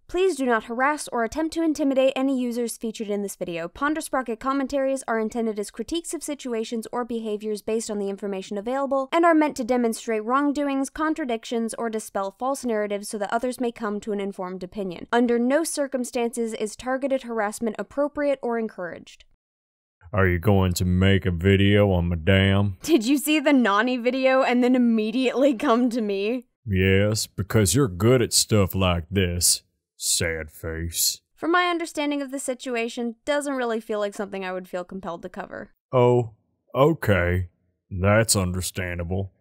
Please do not harass or attempt to intimidate any users featured in this video. Ponder Sprocket commentaries are intended as critiques of situations or behaviors based on the information available, and are meant to demonstrate wrongdoings, contradictions, or dispel false narratives so that others may come to an informed opinion. Under no circumstances is targeted harassment appropriate or encouraged. Are you going to make a video on Madame? Did you see the Nani video and then immediately come to me? Yes, because you're good at stuff like this. Sad face. From my understanding of the situation, doesn't really feel like something I would feel compelled to cover. Oh, okay. That's understandable.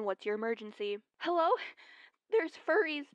What's your emergency? Hello? There's furries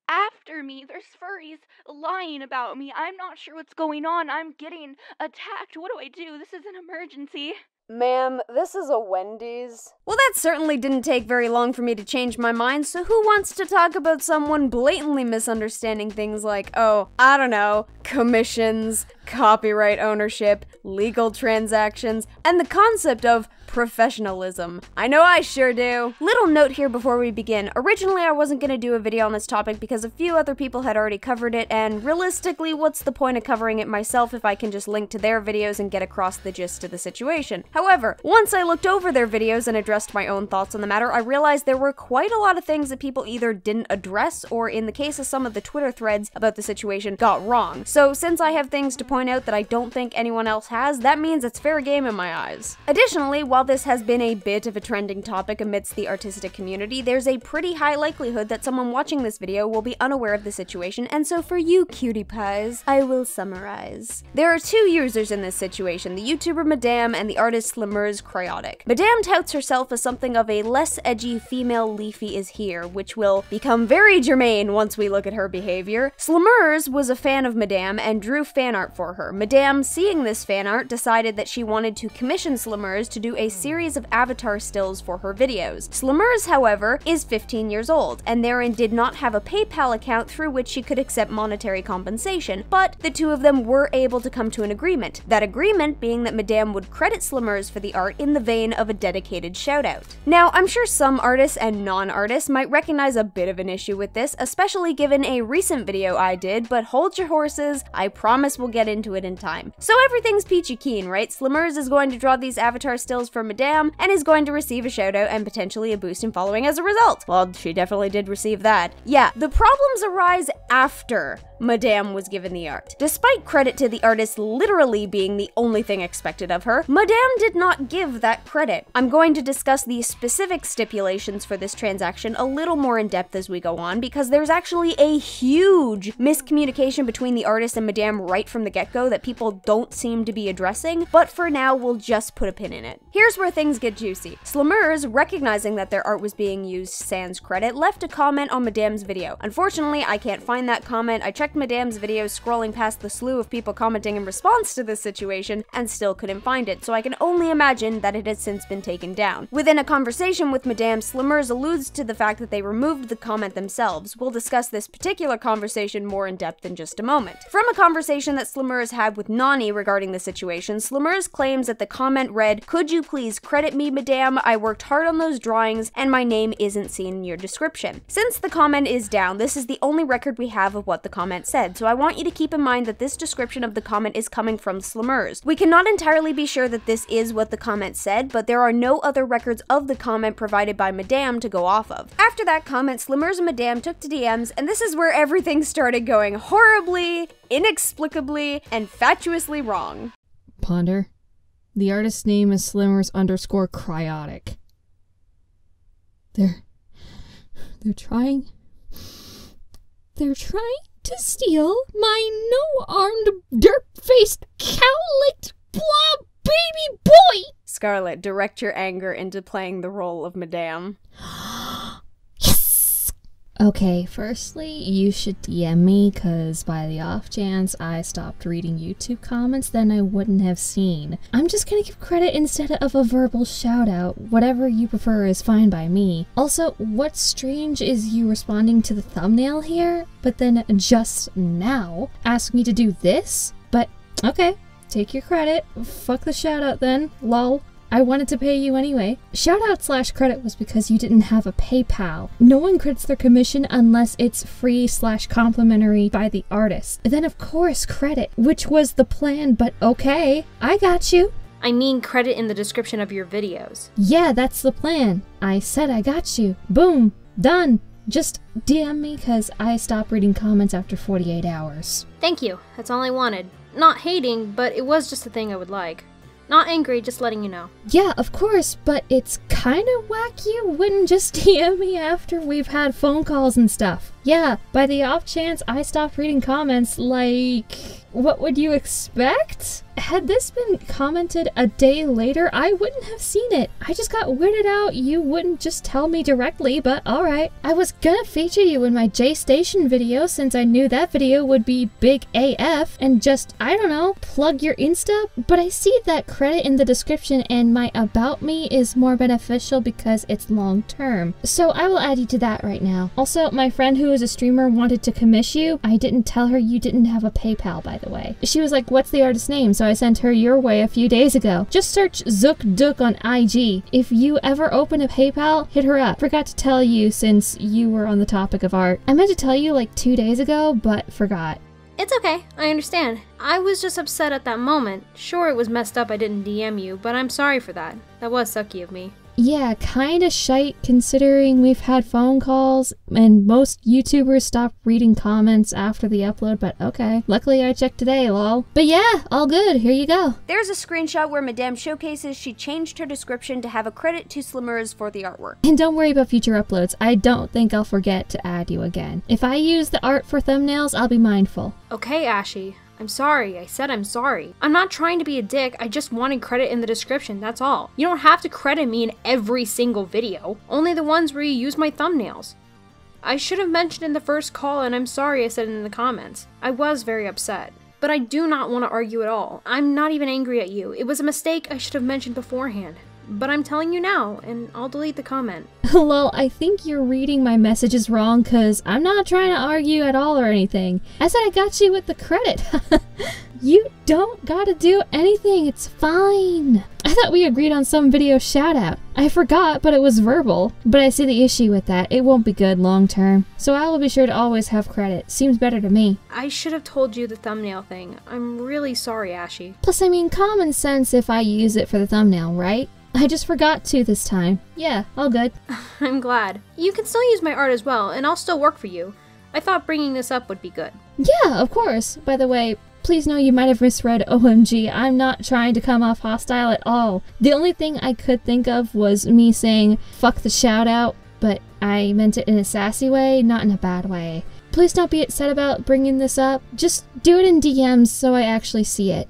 after me. There's furries lying about me. I'm not sure what's going on. I'm getting attacked. What do I do? This is an emergency. Ma'am, this is a Wendy's. Well, that certainly didn't take very long for me to change my mind, so who wants to talk about someone blatantly misunderstanding things like, oh, I don't know, commissions, copyright ownership, legal transactions, and the concept of professionalism? I know I sure do. Little note here before we begin. Originally, I wasn't gonna do a video on this topic because a few other people had already covered it, and realistically, what's the point of covering it myself if I can just link to their videos and get across the gist of the situation? However, once I looked over their videos and addressed my own thoughts on the matter, I realized there were quite a lot of things that people either didn't address, or in the case of some of the Twitter threads about the situation, got wrong. So since I have things to point out that I don't think anyone else has, that means it's fair game in my eyes. Additionally, while this has been a bit of a trending topic amidst the artistic community, there's a pretty high likelihood that someone watching this video will be unaware of the situation, and so for you cutie pies, I will summarize. There are two users in this situation, the YouTuber Madame and the artist Slimmer's Cryotic. Madame touts herself as something of a less edgy female Leafy is here, which will become very germane once we look at her behavior. Slimmer's was a fan of Madame and drew fan art for her. Madame, seeing this fan art, decided that she wanted to commission Slimmer's to do a series of avatar stills for her videos. Slimmer's, however, is 15 years old, and therein did not have a PayPal account through which she could accept monetary compensation, but the two of them were able to come to an agreement. That agreement being that Madame would credit Slimmer's for the art in the vein of a dedicated shoutout. Now, I'm sure some artists and non-artists might recognize a bit of an issue with this, especially given a recent video I did, but hold your horses, I promise we'll get into it in time. So everything's peachy keen, right? Slimmer's is going to draw these avatar stills for Madame, and is going to receive a shoutout and potentially a boost in following as a result. Well, she definitely did receive that. Yeah, the problems arise after Madame was given the art. Despite credit to the artist literally being the only thing expected of her, Madame did not give that credit. I'm going to discuss the specific stipulations for this transaction a little more in depth as we go on, because there's actually a huge miscommunication between the artist and Madame right from the get-go that people don't seem to be addressing, but for now, we'll just put a pin in it. Here's where things get juicy. Slimmer's, recognizing that their art was being used sans credit, left a comment on Madame's video. Unfortunately, I can't find that comment. I checked Madame's videos scrolling past the slew of people commenting in response to this situation and still couldn't find it, so I can only imagine that it has since been taken down. Within a conversation with Madame, Slimmer's alludes to the fact that they removed the comment themselves. We'll discuss this particular conversation more in depth in just a moment. From a conversation that Slimmer's had with Nani regarding the situation, Slimmer's claims that the comment read, "Could you please credit me, Madame? I worked hard on those drawings and my name isn't seen in your description." Since the comment is down, this is the only record we have of what the comment said, so I want you to keep in mind that this description of the comment is coming from Slimmer's. We cannot entirely be sure that this is what the comment said, but there are no other records of the comment provided by Madame to go off of. After that comment, Slimmer's and Madame took to DMs, and this is where everything started going horribly, inexplicably, and fatuously wrong. Ponder, the artist's name is Slimmers_Cryotic. They're trying to steal my no-armed, dirt-faced, cow-licked blob baby boy! Scarlett, direct your anger into playing the role of Madame. Yes! Okay, firstly, you should DM me, cause by the off chance I stopped reading YouTube comments, then I wouldn't have seen. I'm just gonna give credit instead of a verbal shout out. Whatever you prefer is fine by me. Also, what's strange is you responding to the thumbnail here, but then just now ask me to do this? But okay. take your credit. Fuck the shout out then, lol. I wanted to pay you anyway. Shoutout / credit was because you didn't have a PayPal. No one credits their commission unless it's free / complimentary by the artist. Then of course credit, which was the plan, but okay, I got you. I mean credit in the description of your videos. Yeah, that's the plan. I said I got you. Boom, done. Just DM me cause I stopped reading comments after 48 hours. Thank you, that's all I wanted. Not hating, but it was just a thing I would like. Not angry, just letting you know. Yeah, of course, but it's kinda whack you wouldn't just DM me after we've had phone calls and stuff. Yeah, by the off chance I stopped reading comments, like, what would you expect? Had this been commented a day later, I wouldn't have seen it. I just got weirded out you wouldn't just tell me directly, but alright. I was gonna feature you in my J Station video since I knew that video would be big AF and just, I don't know, plug your Insta, but I see that credit in the description and my About Me is more beneficial because it's long term. So I will add you to that right now. Also, my friend who is a streamer wanted to commission you. I didn't tell her you didn't have a PayPal, by the way. She was like, what's the artist's name? So I sent her your way a few days ago. Just search ZookDook on IG. If you ever open a PayPal, hit her up. Forgot to tell you since you were on the topic of art. I meant to tell you like 2 days ago, but forgot. It's okay, I understand. I was just upset at that moment. Sure, it was messed up I didn't DM you, but I'm sorry for that. That was sucky of me. Yeah, kinda shite considering we've had phone calls and most YouTubers stop reading comments after the upload, but okay. Luckily I checked today, lol. But yeah, all good, here you go. There's a screenshot where Madame showcases she changed her description to have a credit to Slimmers for the artwork. And don't worry about future uploads, I don't think I'll forget to add you again. If I use the art for thumbnails, I'll be mindful. Okay, Ashy. I'm sorry. I said I'm sorry. I'm not trying to be a dick. I just wanted credit in the description, that's all. You don't have to credit me in every single video. Only the ones where you use my thumbnails. I should have mentioned in the first call and I'm sorry I said it in the comments. I was very upset. But I do not want to argue at all. I'm not even angry at you. It was a mistake I should have mentioned beforehand. But I'm telling you now, and I'll delete the comment. Lol, I think you're reading my messages wrong, cause I'm not trying to argue at all or anything. I said I got you with the credit. You don't gotta do anything, it's fine. I thought we agreed on some video shoutout. I forgot, but it was verbal. But I see the issue with that. It won't be good long term. So I will be sure to always have credit. Seems better to me. I should have told you the thumbnail thing. I'm really sorry, Ashy. Plus, I mean, common sense if I use it for the thumbnail, right? I just forgot to this time. Yeah, all good. I'm glad. You can still use my art as well, and I'll still work for you. I thought bringing this up would be good. Yeah, of course. By the way, please know you might have misread OMG. I'm not trying to come off hostile at all. The only thing I could think of was me saying, fuck the shout out, but I meant it in a sassy way, not in a bad way. Please don't be upset about bringing this up. Just do it in DMs so I actually see it.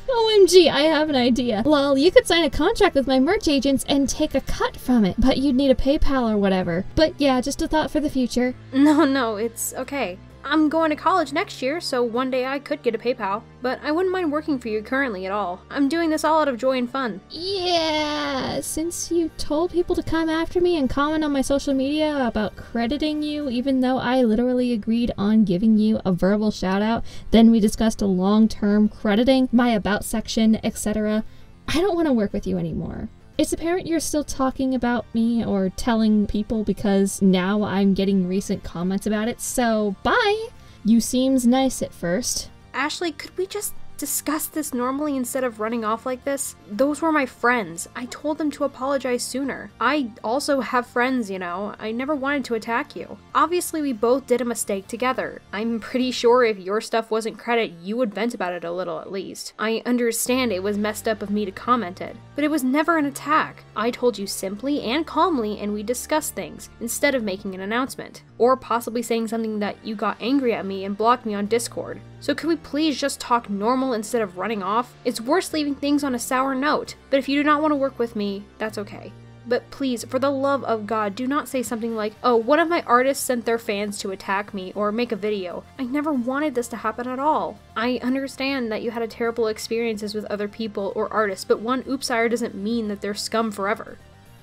OMG, I have an idea. Lol, you could sign a contract with my merch agents and take a cut from it, but you'd need a PayPal or whatever. But yeah, just a thought for the future. No, it's okay. I'm going to college next year, so one day I could get a PayPal, but I wouldn't mind working for you currently at all. I'm doing this all out of joy and fun. Yeah, since you told people to come after me and comment on my social media about crediting you, even though I literally agreed on giving you a verbal shout out, then we discussed a long-term crediting, my about section, etc. I don't want to work with you anymore. It's apparent you're still talking about me or telling people because now I'm getting recent comments about it, so bye! You seems nice at first. Ashley, could we just discuss this normally instead of running off like this? Those were my friends. I told them to apologize sooner. I also have friends, you know. I never wanted to attack you. Obviously, we both did a mistake together. I'm pretty sure if your stuff wasn't credit, you would vent about it a little at least. I understand it was messed up of me to comment it, but it was never an attack. I told you simply and calmly and we discussed things instead of making an announcement. Or possibly saying something that you got angry at me and blocked me on Discord. So could we please just talk normal instead of running off? It's worse leaving things on a sour note, but if you do not want to work with me, that's okay. But please, for the love of God, do not say something like, oh, one of my artists sent their fans to attack me or make a video. I never wanted this to happen at all. I understand that you had terrible experiences with other people or artists, but one oopsire doesn't mean that they're scum forever.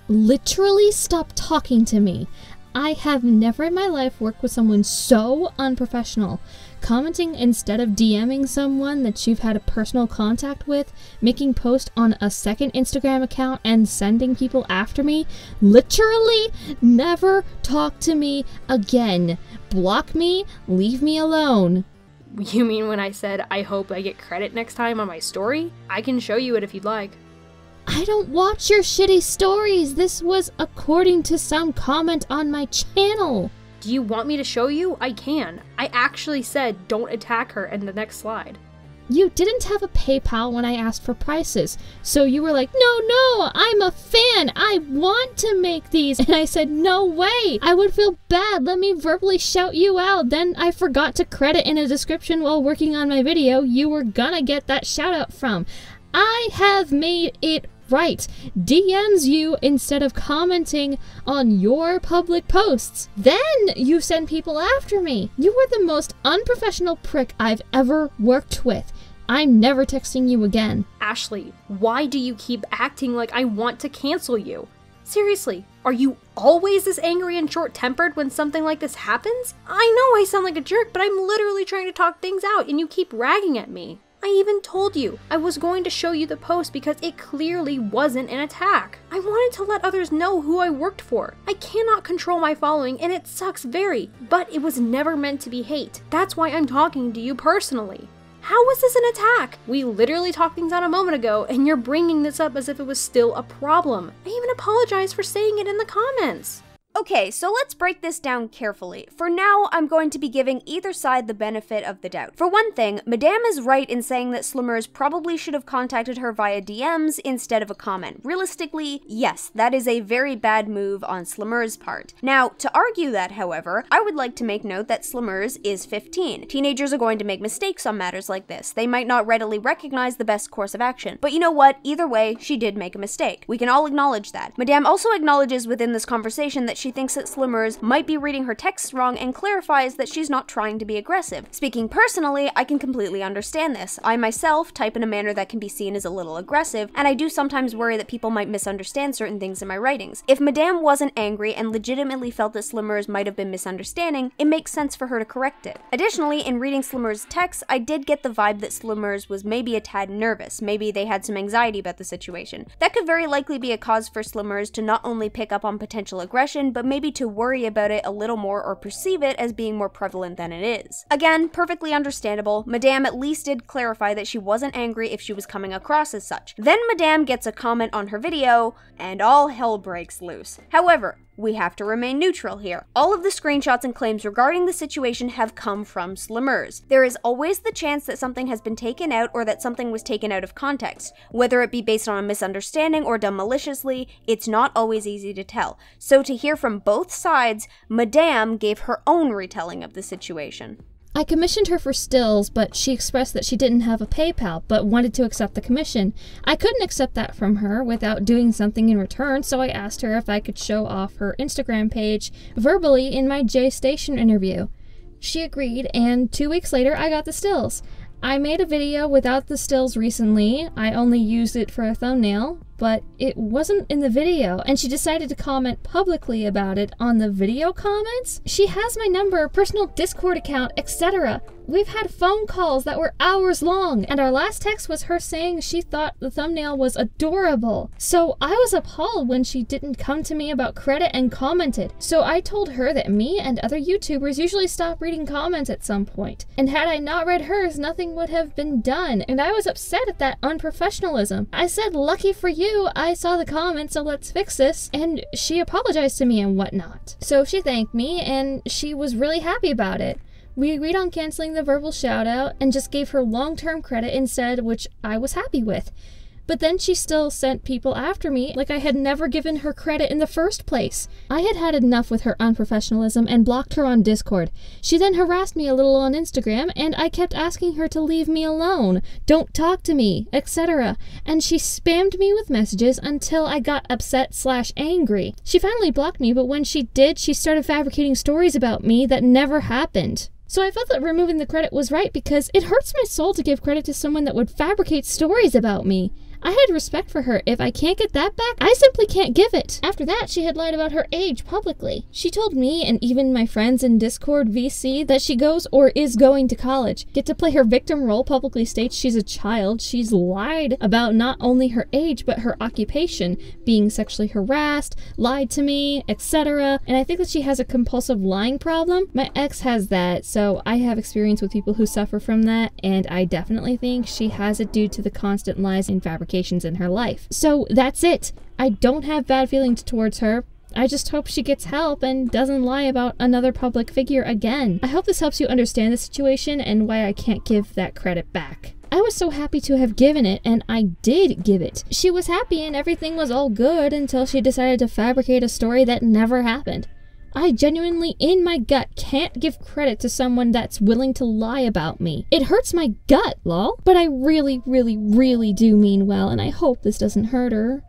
Literally stop talking to me. I have never in my life worked with someone so unprofessional. Commenting instead of DMing someone that you've had a personal contact with, making posts on a second Instagram account, and sending people after me. Literally never talk to me again. Block me, leave me alone. You mean when I said I hope I get credit next time on my story? I can show you it if you'd like. I don't watch your shitty stories. This was according to some comment on my channel. Do you want me to show you? I can. I actually said don't attack her in the next slide. You didn't have a PayPal when I asked for prices, so you were like, no, I'm a fan, I want to make these, and I said, no way, I would feel bad, let me verbally shout you out. Then I forgot to credit in a description while working on my video you were gonna get that shout out from. I have made it right. DMs you instead of commenting on your public posts. Then you send people after me. You were the most unprofessional prick I've ever worked with. I'm never texting you again. Ashley, why do you keep acting like I want to cancel you? Seriously, are you always this angry and short-tempered when something like this happens? I know I sound like a jerk, but I'm literally trying to talk things out and you keep ragging at me. I even told you I was going to show you the post because it clearly wasn't an attack. I wanted to let others know who I worked for. I cannot control my following and it sucks very, but it was never meant to be hate. That's why I'm talking to you personally. How was this an attack? We literally talked things out a moment ago and you're bringing this up as if it was still a problem. I even apologize for saying it in the comments. Okay, so let's break this down carefully. For now, I'm going to be giving either side the benefit of the doubt. For one thing, Madame is right in saying that Slimmers probably should have contacted her via DMs instead of a comment. Realistically, yes, that is a very bad move on Slimmers' part. Now, to argue that, however, I would like to make note that Slimmers is 15. Teenagers are going to make mistakes on matters like this. They might not readily recognize the best course of action. But you know what? Either way, she did make a mistake. We can all acknowledge that. Madame also acknowledges within this conversation that she thinks that Slimmers might be reading her texts wrong and clarifies that she's not trying to be aggressive. Speaking personally, I can completely understand this. I myself type in a manner that can be seen as a little aggressive, and I do sometimes worry that people might misunderstand certain things in my writings. If Madame wasn't angry and legitimately felt that Slimmers might have been misunderstanding, it makes sense for her to correct it. Additionally, in reading Slimmers' texts, I did get the vibe that Slimmers was maybe a tad nervous. Maybe they had some anxiety about the situation. That could very likely be a cause for Slimmers to not only pick up on potential aggression, but maybe to worry about it a little more or perceive it as being more prevalent than it is. Again, perfectly understandable. Madame at least did clarify that she wasn't angry if she was coming across as such. Then Madame gets a comment on her video, and all hell breaks loose. However, we have to remain neutral here. All of the screenshots and claims regarding the situation have come from Slimmers. There is always the chance that something has been taken out or that something was taken out of context. Whether it be based on a misunderstanding or done maliciously, it's not always easy to tell. So to hear from both sides, Madame gave her own retelling of the situation. I commissioned her for stills, but she expressed that she didn't have a PayPal, but wanted to accept the commission. I couldn't accept that from her without doing something in return, so I asked her if I could show off her Instagram page verbally in my J Station interview. She agreed, and 2 weeks later, I got the stills. I made a video without the stills recently. I only used it for a thumbnail, but it wasn't in the video, and she decided to comment publicly about it on the video comments. She has my number, personal Discord account, etc. We've had phone calls that were hours long, and our last text was her saying she thought the thumbnail was adorable. So I was appalled when she didn't come to me about credit and commented. So I told her that me and other YouTubers usually stop reading comments at some point, and had I not read hers, nothing would have been done, and I was upset at that unprofessionalism. I said, lucky for you, I saw the comments, so let's fix this, and she apologized to me and whatnot. So she thanked me, and she was really happy about it. We agreed on canceling the verbal shout-out and just gave her long-term credit instead, which I was happy with. But then she still sent people after me like I had never given her credit in the first place. I had had enough with her unprofessionalism and blocked her on Discord. She then harassed me a little on Instagram, and I kept asking her to leave me alone, don't talk to me, etc. And she spammed me with messages until I got upset/angry. She finally blocked me, but when she did, she started fabricating stories about me that never happened. So I felt that removing the credit was right because it hurts my soul to give credit to someone that would fabricate stories about me. I had respect for her. If I can't get that back, I simply can't give it. After that, she had lied about her age publicly. She told me and even my friends in Discord VC that she goes or is going to college. Get to play her victim role, publicly states she's a child. She's lied about not only her age, but her occupation, being sexually harassed, lied to me, etc. And I think that she has a compulsive lying problem. My ex has that, so I have experience with people who suffer from that, and I definitely think she has it due to the constant lies and fabrications in her life. So that's it. I don't have bad feelings towards her. I just hope she gets help and doesn't lie about another public figure again. I hope this helps you understand the situation and why I can't give that credit back. I was so happy to have given it, and I did give it. She was happy and everything was all good until she decided to fabricate a story that never happened. I genuinely, in my gut, can't give credit to someone that's willing to lie about me. It hurts my gut, lol. But I really, really, really do mean well, and I hope this doesn't hurt her.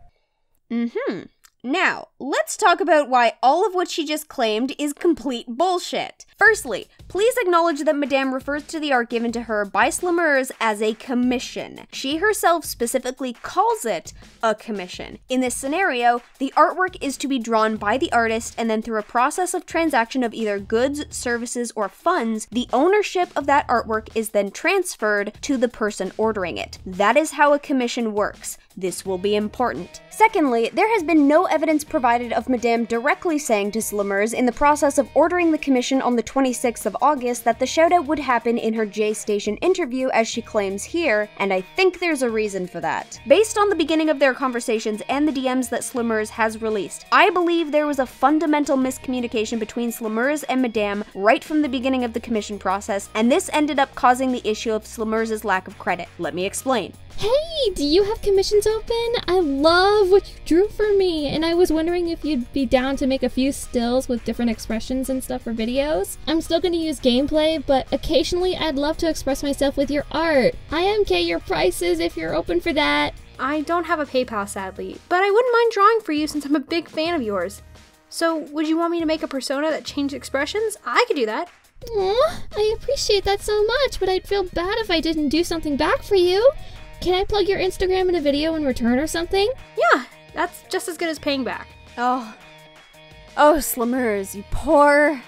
Now, let's talk about why all of what she just claimed is complete bullshit. Firstly, please acknowledge that Madame refers to the art given to her by Slummers as a commission. She herself specifically calls it a commission. In this scenario, the artwork is to be drawn by the artist, and then through a process of transaction of either goods, services, or funds, the ownership of that artwork is then transferred to the person ordering it. That is how a commission works. This will be important. Secondly, there has been no evidence provided of Madame directly saying to Slummers in the process of ordering the commission on the 26th of August that the shoutout would happen in her J Station interview as she claims here, and I think there's a reason for that. Based on the beginning of their conversations and the DMs that Slummers has released, I believe there was a fundamental miscommunication between Slummers and Madame right from the beginning of the commission process, and this ended up causing the issue of Slummers' lack of credit. Let me explain. Hey, do you have commissions open? I love what you drew for me, and I was wondering if you'd be down to make a few stills with different expressions and stuff for videos. I'm still gonna use gameplay, but occasionally I'd love to express myself with your art. IMK your prices if you're open for that. I don't have a PayPal, sadly, but I wouldn't mind drawing for you since I'm a big fan of yours. So, would you want me to make a persona that changed expressions? I could do that. Aw, I appreciate that so much, but I'd feel bad if I didn't do something back for you. Can I plug your Instagram in a video in return or something? Yeah, that's just as good as paying back. Oh, Slummers, you poor,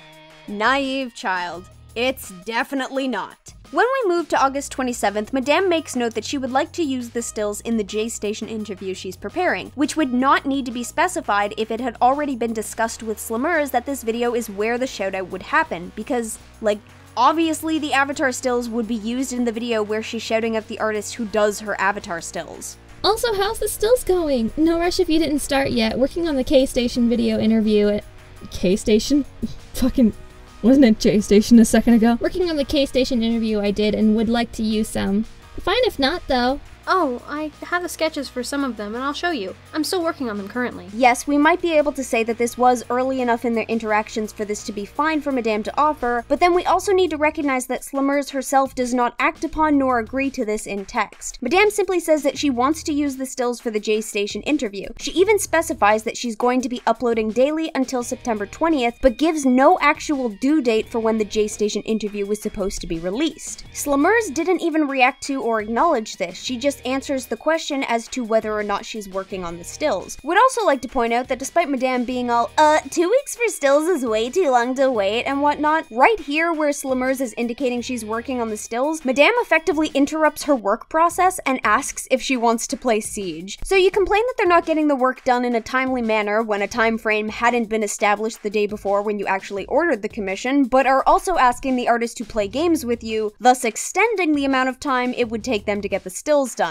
naive child. It's definitely not. When we move to August 27th, Madame makes note that she would like to use the stills in the J Station interview she's preparing, which would not need to be specified if it had already been discussed with Slummers that this video is where the shoutout would happen, because, like, obviously the avatar stills would be used in the video where she's shouting at the artist who does her avatar stills. Also, how's the stills going? No rush if you didn't start yet. Working on the K-Station video interview at... K-Station? Fucking... Wasn't it J-Station a second ago? Working on the K-Station interview I did and would like to use some. Fine if not, though. Oh, I have the sketches for some of them, and I'll show you. I'm still working on them currently. Yes, we might be able to say that this was early enough in their interactions for this to be fine for Madame to offer, but then we also need to recognize that Slummers herself does not act upon nor agree to this in text. Madame simply says that she wants to use the stills for the J Station interview. She even specifies that she's going to be uploading daily until September 20th, but gives no actual due date for when the J Station interview was supposed to be released. Slummers didn't even react to or acknowledge this, she just answers the question as to whether or not she's working on the stills. Would also like to point out that despite Madame being all, 2 weeks for stills is way too long to wait and whatnot, right here where Slummers is indicating she's working on the stills, Madame effectively interrupts her work process and asks if she wants to play Siege. So you complain that they're not getting the work done in a timely manner when a time frame hadn't been established the day before when you actually ordered the commission, but are also asking the artist to play games with you, thus extending the amount of time it would take them to get the stills done.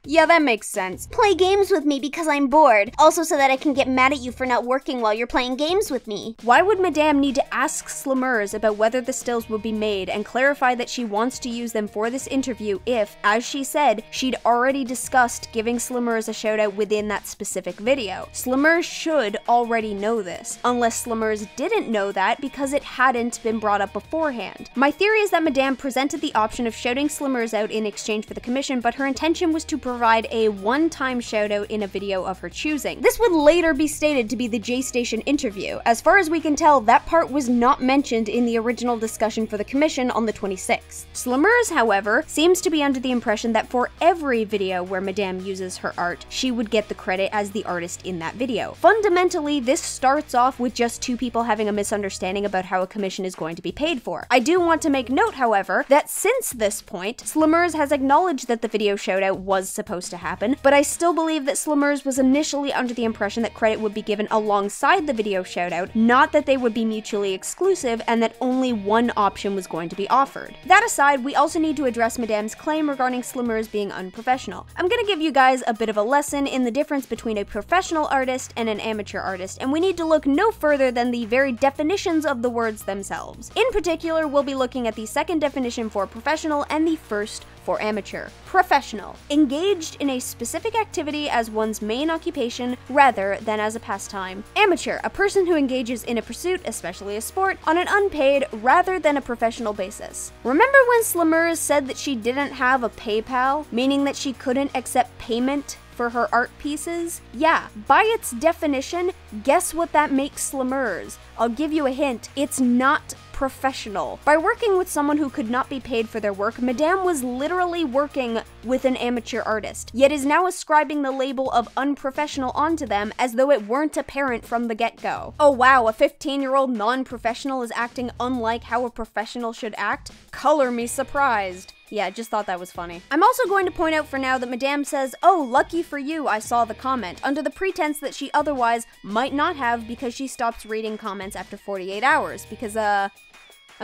Yeah, that makes sense. Play games with me because I'm bored. Also so that I can get mad at you for not working while you're playing games with me. Why would Madame need to ask Slummers about whether the stills would be made and clarify that she wants to use them for this interview if, as she said, she'd already discussed giving Slummers a shoutout within that specific video? Slummers should already know this, unless Slummers didn't know that because it hadn't been brought up beforehand. My theory is that Madame presented the option of shouting Slummers out in exchange for the commission, but her intention was to provide provide a one-time shoutout in a video of her choosing. This would later be stated to be the J-Station interview. As far as we can tell, that part was not mentioned in the original discussion for the commission on the 26th. Slimmers, however, seems to be under the impression that for every video where Madame uses her art, she would get the credit as the artist in that video. Fundamentally, this starts off with just two people having a misunderstanding about how a commission is going to be paid for. I do want to make note, however, that since this point, Slimmers has acknowledged that the video shoutout was supposed to happen, but I still believe that Slimmers was initially under the impression that credit would be given alongside the video shoutout, not that they would be mutually exclusive and that only one option was going to be offered. That aside, we also need to address Madame's claim regarding Slimmers being unprofessional. I'm gonna give you guys a bit of a lesson in the difference between a professional artist and an amateur artist, and we need to look no further than the very definitions of the words themselves. In particular, we'll be looking at the second definition for professional and the first for amateur. Professional. Engaged in a specific activity as one's main occupation rather than as a pastime. Amateur. A person who engages in a pursuit, especially a sport, on an unpaid rather than a professional basis. Remember when Slimmers said that she didn't have a PayPal, meaning that she couldn't accept payment for her art pieces? Yeah, by its definition, guess what that makes Slimmers? I'll give you a hint, it's not professional. By working with someone who could not be paid for their work, Madame was literally working with an amateur artist, yet is now ascribing the label of unprofessional onto them as though it weren't apparent from the get-go. Oh wow, a 15-year-old non-professional is acting unlike how a professional should act? Color me surprised. Yeah, just thought that was funny. I'm also going to point out for now that Madame says, "Oh, lucky for you, I saw the comment," under the pretense that she otherwise might not have because she stops reading comments after 48 hours, because, I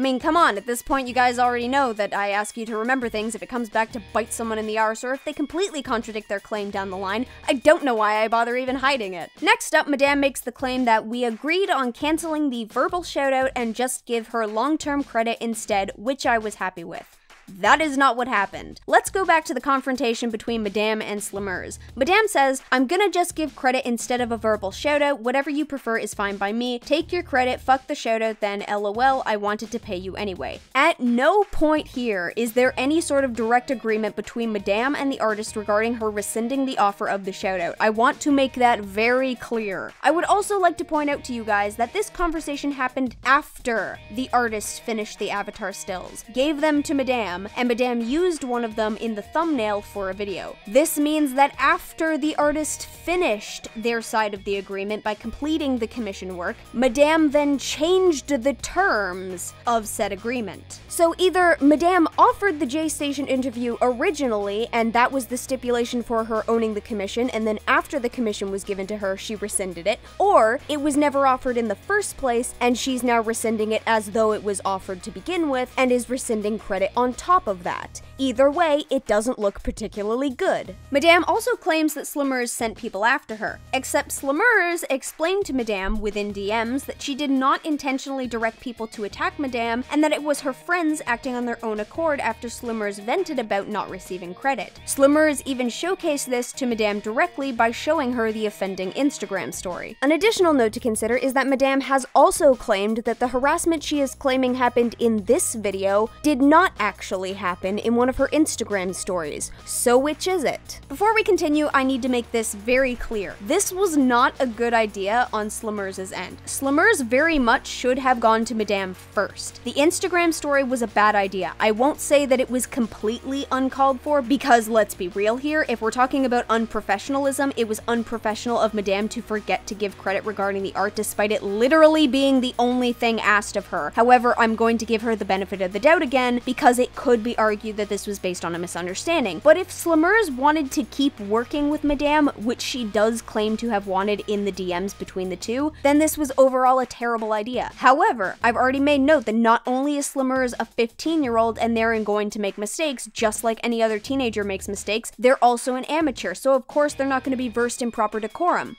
mean, come on, at this point you guys already know that I ask you to remember things if it comes back to bite someone in the arse or if they completely contradict their claim down the line. I don't know why I bother even hiding it. Next up, Madame makes the claim that we agreed on canceling the verbal shoutout and just give her long-term credit instead, which I was happy with. That is not what happened. Let's go back to the confrontation between Madame and Slimmers. Madame says, "I'm gonna just give credit instead of a verbal shoutout. Whatever you prefer is fine by me. Take your credit, fuck the shoutout then, lol, I wanted to pay you anyway." At no point here is there any sort of direct agreement between Madame and the artist regarding her rescinding the offer of the shoutout. I want to make that very clear. I would also like to point out to you guys that this conversation happened after the artist finished the avatar stills, gave them to Madame, and Madame used one of them in the thumbnail for a video. This means that after the artist finished their side of the agreement by completing the commission work, Madame then changed the terms of said agreement. So either Madame offered the J-Station interview originally, and that was the stipulation for her owning the commission, and then after the commission was given to her, she rescinded it, or it was never offered in the first place, and she's now rescinding it as though it was offered to begin with, and is rescinding credit on top of that. Either way, it doesn't look particularly good. Madame also claims that Slimmers sent people after her, except Slimmers explained to Madame within DMs that she did not intentionally direct people to attack Madame, and that it was her friends acting on their own accord after Slimmers vented about not receiving credit. Slimmers even showcased this to Madame directly by showing her the offending Instagram story. An additional note to consider is that Madame has also claimed that the harassment she is claiming happened in this video did not actually happen in one of her Instagram stories. So which is it? Before we continue, I need to make this very clear. This was not a good idea on Slimmers' end. Slimmers very much should have gone to Madame first. The Instagram story was a bad idea. I won't say that it was completely uncalled for, because let's be real here, if we're talking about unprofessionalism, it was unprofessional of Madame to forget to give credit regarding the art despite it literally being the only thing asked of her. However, I'm going to give her the benefit of the doubt again, because it could be argued that this was based on a misunderstanding. But if Slimmers wanted to keep working with Madame, which she does claim to have wanted in the DMs between the two, then this was overall a terrible idea. However, I've already made note that not only is Slimmers a 15-year-old and they're going to make mistakes, just like any other teenager makes mistakes, they're also an amateur, so of course they're not going to be versed in proper decorum.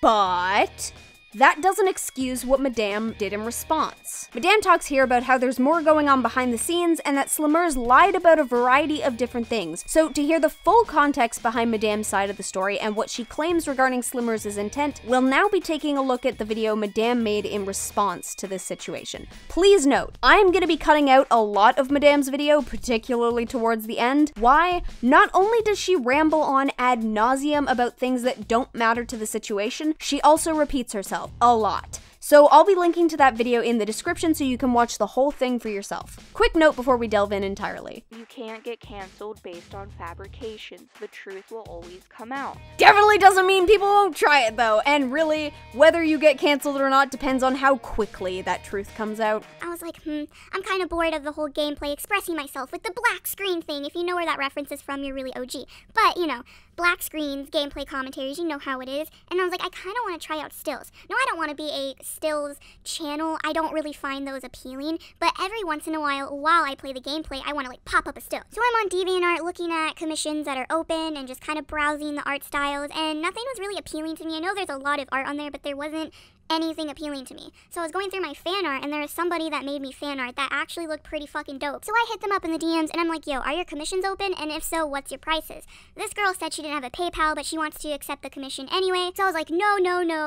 But that doesn't excuse what Madame did in response. Madame talks here about how there's more going on behind the scenes and that Slimmers lied about a variety of different things. So to hear the full context behind Madame's side of the story and what she claims regarding Slimmers' intent, we'll now be taking a look at the video Madame made in response to this situation. Please note, I am going to be cutting out a lot of Madame's video, particularly towards the end. Why? Not only does she ramble on ad nauseum about things that don't matter to the situation, she also repeats herself a lot. So I'll be linking to that video in the description so you can watch the whole thing for yourself. Quick note before we delve in entirely. You can't get canceled based on fabrications. The truth will always come out. Definitely doesn't mean people won't try it though, and really, whether you get canceled or not depends on how quickly that truth comes out. I was like, I'm kind of bored of the whole gameplay expressing myself with the black screen thing. If you know where that reference is from, you're really OG. But, you know, black screens, gameplay commentaries, you know how it is. And I was like, I kind of want to try out stills. No, I don't want to be a stills channel. I don't really find those appealing. But every once in a while I play the gameplay, I want to like pop up a still. So I'm on DeviantArt looking at commissions that are open and just kind of browsing the art styles, and nothing was really appealing to me. I know there's a lot of art on there, but there wasn't anything appealing to me. So I was going through my fan art, and there was somebody that made me fan art that actually looked pretty fucking dope. So I hit them up in the DMs, and I'm like, yo, are your commissions open? And if so, what's your prices? This girl said she didn't have a PayPal, but she wants to accept the commission anyway. So I was like, no,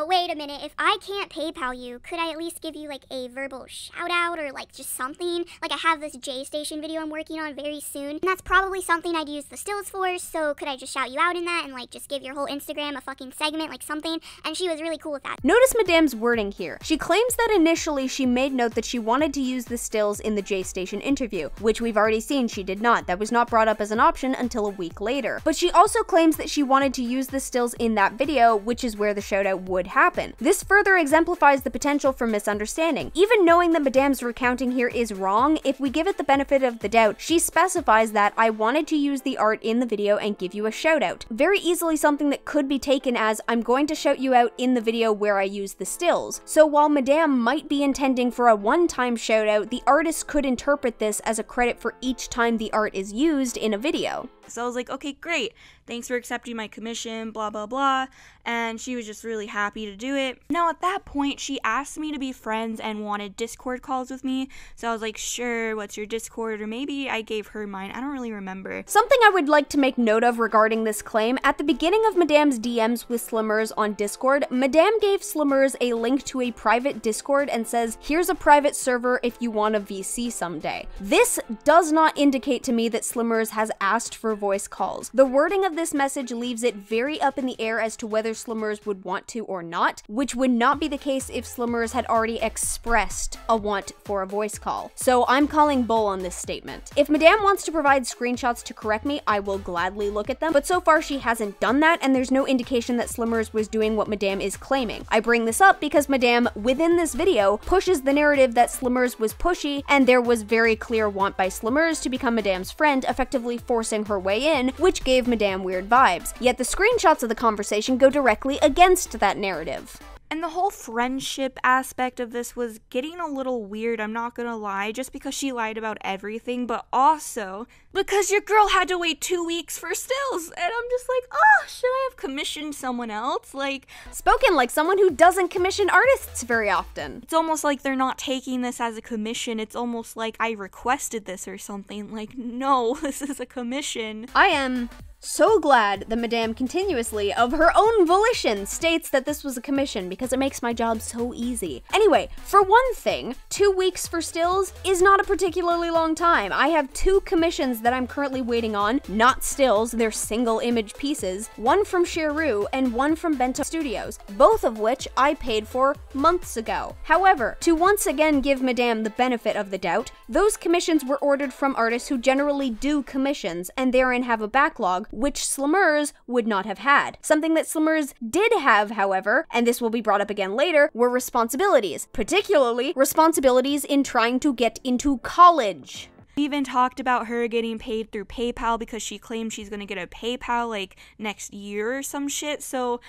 wait a minute. If I can't PayPal you, could I at least give you like a verbal shout out or like just something? Like I have this J Station video I'm working on very soon, and that's probably something I'd use the stills for, so could I just shout you out in that and like just give your whole Instagram a fucking segment, like something? And she was really cool with that. Notice Madame's wording here. She claims that initially she made note that she wanted to use the stills in the J Station interview, which we've already seen she did not. That was not brought up as an option until a week later. But she also claims that she wanted to use the stills in that video, which is where the shoutout would happen. This further exemplifies the potential for misunderstanding. Even knowing that Madame's recounting here is wrong, if we give it the benefit of the doubt, she specifies that I wanted to use the art in the video and give you a shout out. Very easily something that could be taken as I'm going to shout you out in the video where I use the stills. So while Madame might be intending for a one-time shout out, the artist could interpret this as a credit for each time the art is used in a video. So I was like, okay, great. Thanks for accepting my commission, blah, blah, blah. And she was just really happy to do it. Now, at that point, she asked me to be friends and wanted Discord calls with me. So I was like, sure, what's your Discord? Or maybe I gave her mine. I don't really remember. Something I would like to make note of regarding this claim, at the beginning of Madame's DMs with Slimmers on Discord, Madame gave Slimmers a link to a private Discord and says, here's a private server if you want a VC someday. This does not indicate to me that Slimmers has asked for voice calls. The wording of this message leaves it very up in the air as to whether Slimmers would want to or not, which would not be the case if Slimmers had already expressed a want for a voice call. So I'm calling bull on this statement. If Madame wants to provide screenshots to correct me, I will gladly look at them, but so far she hasn't done that, and there's no indication that Slimmers was doing what Madame is claiming. I bring this up because Madame, within this video, pushes the narrative that Slimmers was pushy, and there was very clear want by Slimmers to become Madame's friend, effectively forcing her way in, which gave Madame weird vibes. Yet the screenshots of the conversation go directly against that narrative. And the whole friendship aspect of this was getting a little weird, I'm not gonna lie, just because she lied about everything, but also because your girl had to wait 2 weeks for stills. And I'm just like, oh, should I have commissioned someone else? Like, spoken like someone who doesn't commission artists very often. It's almost like they're not taking this as a commission. It's almost like I requested this or something. Like, no, this is a commission. I am so glad that Madame continuously, of her own volition, states that this was a commission because it makes my job so easy. Anyway, for one thing, 2 weeks for stills is not a particularly long time. I have 2 commissions that I'm currently waiting on, not stills, they're single image pieces, one from Sheru and one from Bento Studios, both of which I paid for months ago. However, to once again give Madame the benefit of the doubt, those commissions were ordered from artists who generally do commissions and therein have a backlog, which Slimmers would not have had. Something that Slimmers did have, however, and this will be brought up again later, were responsibilities, particularly responsibilities in trying to get into college. We even talked about her getting paid through PayPal because she claims she's gonna get a PayPal like next year or some shit, so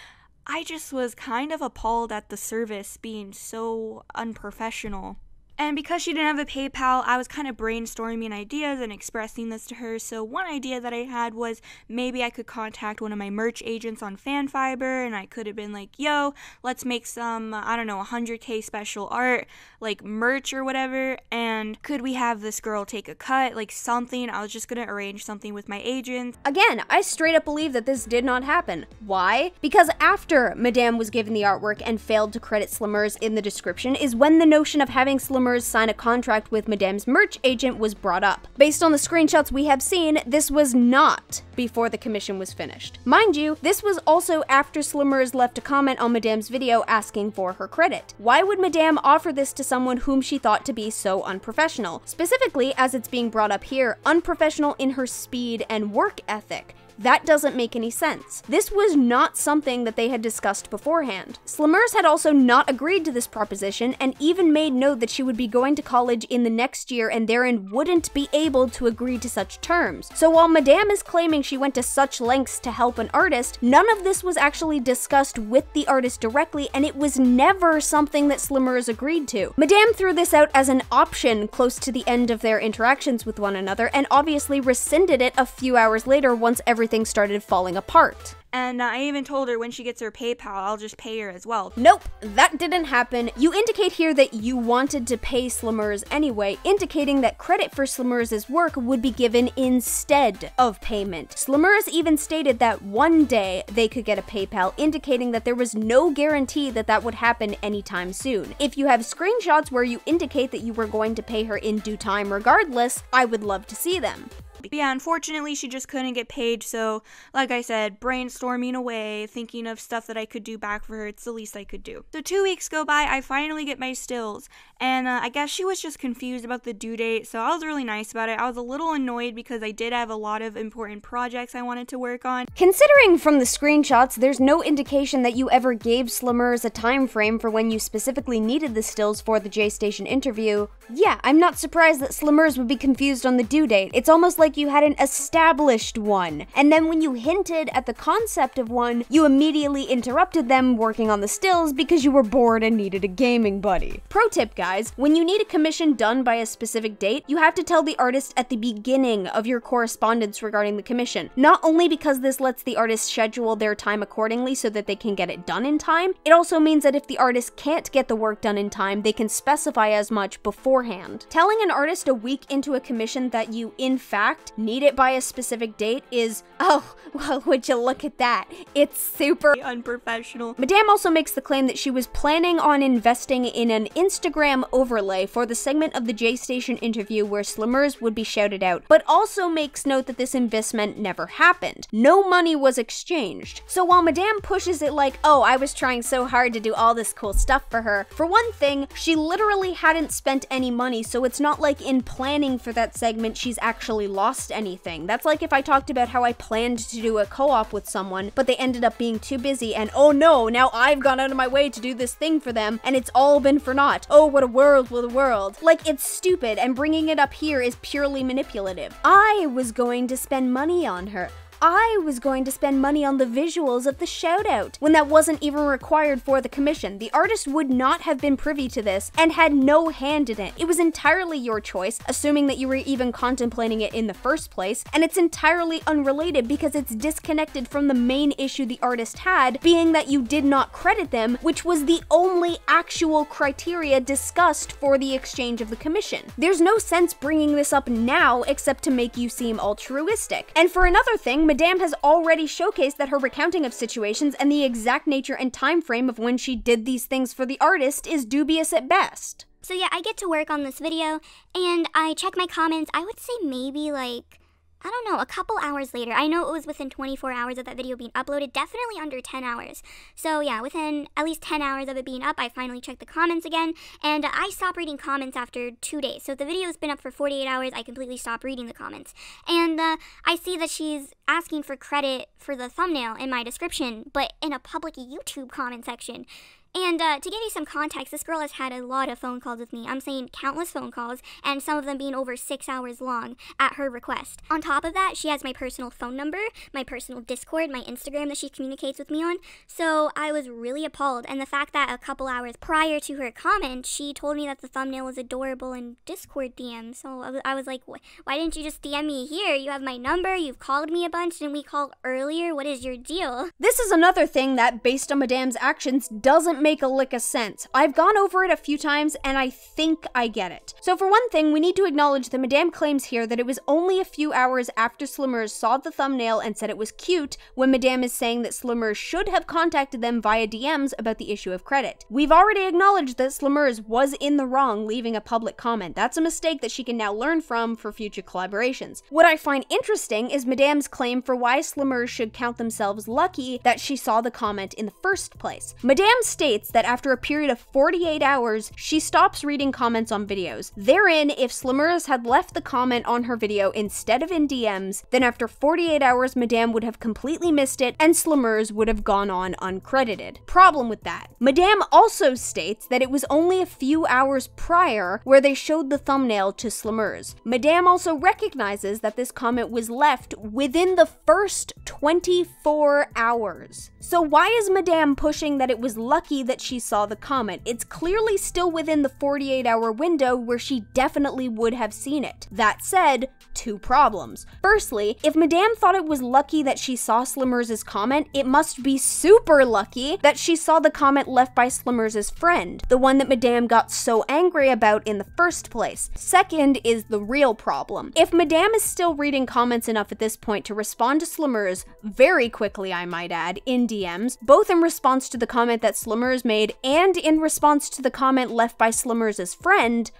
I just was kind of appalled at the service being so unprofessional. And because she didn't have a PayPal, I was kind of brainstorming ideas and expressing this to her. So one idea that I had was maybe I could contact one of my merch agents on Fanfiber, and I could have been like, yo, let's make some, I don't know, 100K special art, like merch or whatever, and could we have this girl take a cut, like something. I was just gonna arrange something with my agent. Again, I straight up believe that this did not happen. Why? Because after Madame was given the artwork and failed to credit Slimmers in the description is when the notion of having Slimmers sign a contract with Madame's merch agent was brought up. Based on the screenshots we have seen, this was not before the commission was finished. Mind you, this was also after Slimmers left a comment on Madame's video asking for her credit. Why would Madame offer this to someone whom she thought to be so unprofessional? Specifically, as it's being brought up here, unprofessional in her speed and work ethic. That doesn't make any sense. This was not something that they had discussed beforehand. Slimmers had also not agreed to this proposition and even made note that she would be going to college in the next year and therein wouldn't be able to agree to such terms. So while Madame is claiming she went to such lengths to help an artist, none of this was actually discussed with the artist directly, and it was never something that Slimmers agreed to. Madame threw this out as an option close to the end of their interactions with one another and obviously rescinded it a few hours later once everything started falling apart. And I even told her when she gets her PayPal, I'll just pay her as well. Nope, that didn't happen. You indicate here that you wanted to pay Slimmers anyway, indicating that credit for Slimmers' work would be given instead of payment. Slimmers even stated that one day they could get a PayPal, indicating that there was no guarantee that that would happen anytime soon. If you have screenshots where you indicate that you were going to pay her in due time regardless, I would love to see them. But yeah, unfortunately, she just couldn't get paid, so like I said, brainstorming away, thinking of stuff that I could do back for her. It's the least I could do. So 2 weeks go by, I finally get my stills, and I guess she was just confused about the due date, so I was really nice about it. I was a little annoyed because I did have a lot of important projects I wanted to work on. Considering from the screenshots, there's no indication that you ever gave Slimmers a time frame for when you specifically needed the stills for the J-Station interview. Yeah, I'm not surprised that Slimmers would be confused on the due date. It's almost like you hadn't established one. And then when you hinted at the concept of one, you immediately interrupted them working on the stills because you were bored and needed a gaming buddy. Pro tip, guys, when you need a commission done by a specific date, you have to tell the artist at the beginning of your correspondence regarding the commission. Not only because this lets the artist schedule their time accordingly so that they can get it done in time, it also means that if the artist can't get the work done in time, they can specify as much beforehand. Telling an artist a week into a commission that you, in fact, need it by a specific date is, oh, well, would you look at that? It's super unprofessional. Madame also makes the claim that she was planning on investing in an Instagram overlay for the segment of the J-Station interview where Slimmers would be shouted out, but also makes note that this investment never happened. No money was exchanged. So while Madame pushes it like, oh, I was trying so hard to do all this cool stuff for her, for one thing, she literally hadn't spent any money, so it's not like in planning for that segment she's actually lost anything. That's like if I talked about how I planned to do a co-op with someone, but they ended up being too busy and oh no, now I've gone out of my way to do this thing for them and it's all been for naught. Oh, what a world, what a world. Like, it's stupid, and bringing it up here is purely manipulative. I was going to spend money on her. I was going to spend money on the visuals of the shoutout when that wasn't even required for the commission. The artist would not have been privy to this and had no hand in it. It was entirely your choice, assuming that you were even contemplating it in the first place, and it's entirely unrelated because it's disconnected from the main issue the artist had, being that you did not credit them, which was the only actual criteria discussed for the exchange of the commission. There's no sense bringing this up now except to make you seem altruistic. And for another thing, Madame has already showcased that her recounting of situations and the exact nature and time frame of when she did these things for the artist is dubious at best. So yeah, I get to work on this video, and I check my comments. I would say maybe like, I don't know, a couple hours later. I know it was within 24 hours of that video being uploaded, definitely under 10 hours. So yeah, within at least 10 hours of it being up, I finally checked the comments again, and I stopped reading comments after 2 days. So if the video's been up for 48 hours, I completely stopped reading the comments. And I see that she's asking for credit for the thumbnail in my description, but in a public YouTube comment section. And to give you some context, this girl has had a lot of phone calls with me. I'm saying countless phone calls, and some of them being over 6 hours long at her request. On top of that, she has my personal phone number, my personal Discord, my Instagram that she communicates with me on. So I was really appalled, and the fact that a couple hours prior to her comment, she told me that the thumbnail was adorable in Discord DM. So I was like, why didn't you just DM me here? You have my number, you've called me a bunch, didn't we call earlier? What is your deal? This is another thing that, based on Madame's actions, doesn't make a lick of sense. I've gone over it a few times, and I think I get it. So for one thing, we need to acknowledge that Madame claims here that it was only a few hours after Slimmers saw the thumbnail and said it was cute, when Madame is saying that Slimmers should have contacted them via DMs about the issue of credit. We've already acknowledged that Slimmers was in the wrong leaving a public comment. That's a mistake that she can now learn from for future collaborations. What I find interesting is Madame's claim for why Slimmers should count themselves lucky that she saw the comment in the first place. Madame states that after a period of 48 hours, she stops reading comments on videos. Therein, if Slimmers had left the comment on her video instead of in DMs, then after 48 hours, Madame would have completely missed it and Slimmers would have gone on uncredited. Problem with that. Madame also states that it was only a few hours prior where they showed the thumbnail to Slimmers. Madame also recognizes that this comment was left within the first 24 hours. So why is Madame pushing that it was lucky that she saw the comment? It's clearly still within the 48-hour window where she definitely would have seen it. That said, two problems. Firstly, if Madame thought it was lucky that she saw Slimmers' comment, it must be super lucky that she saw the comment left by Slimmers' friend, the one that Madame got so angry about in the first place. Second is the real problem. If Madame is still reading comments enough at this point to respond to Slimmers, very quickly I might add, in DMs, both in response to the comment that Slimmers made and in response to the comment left by Slimmers' friend,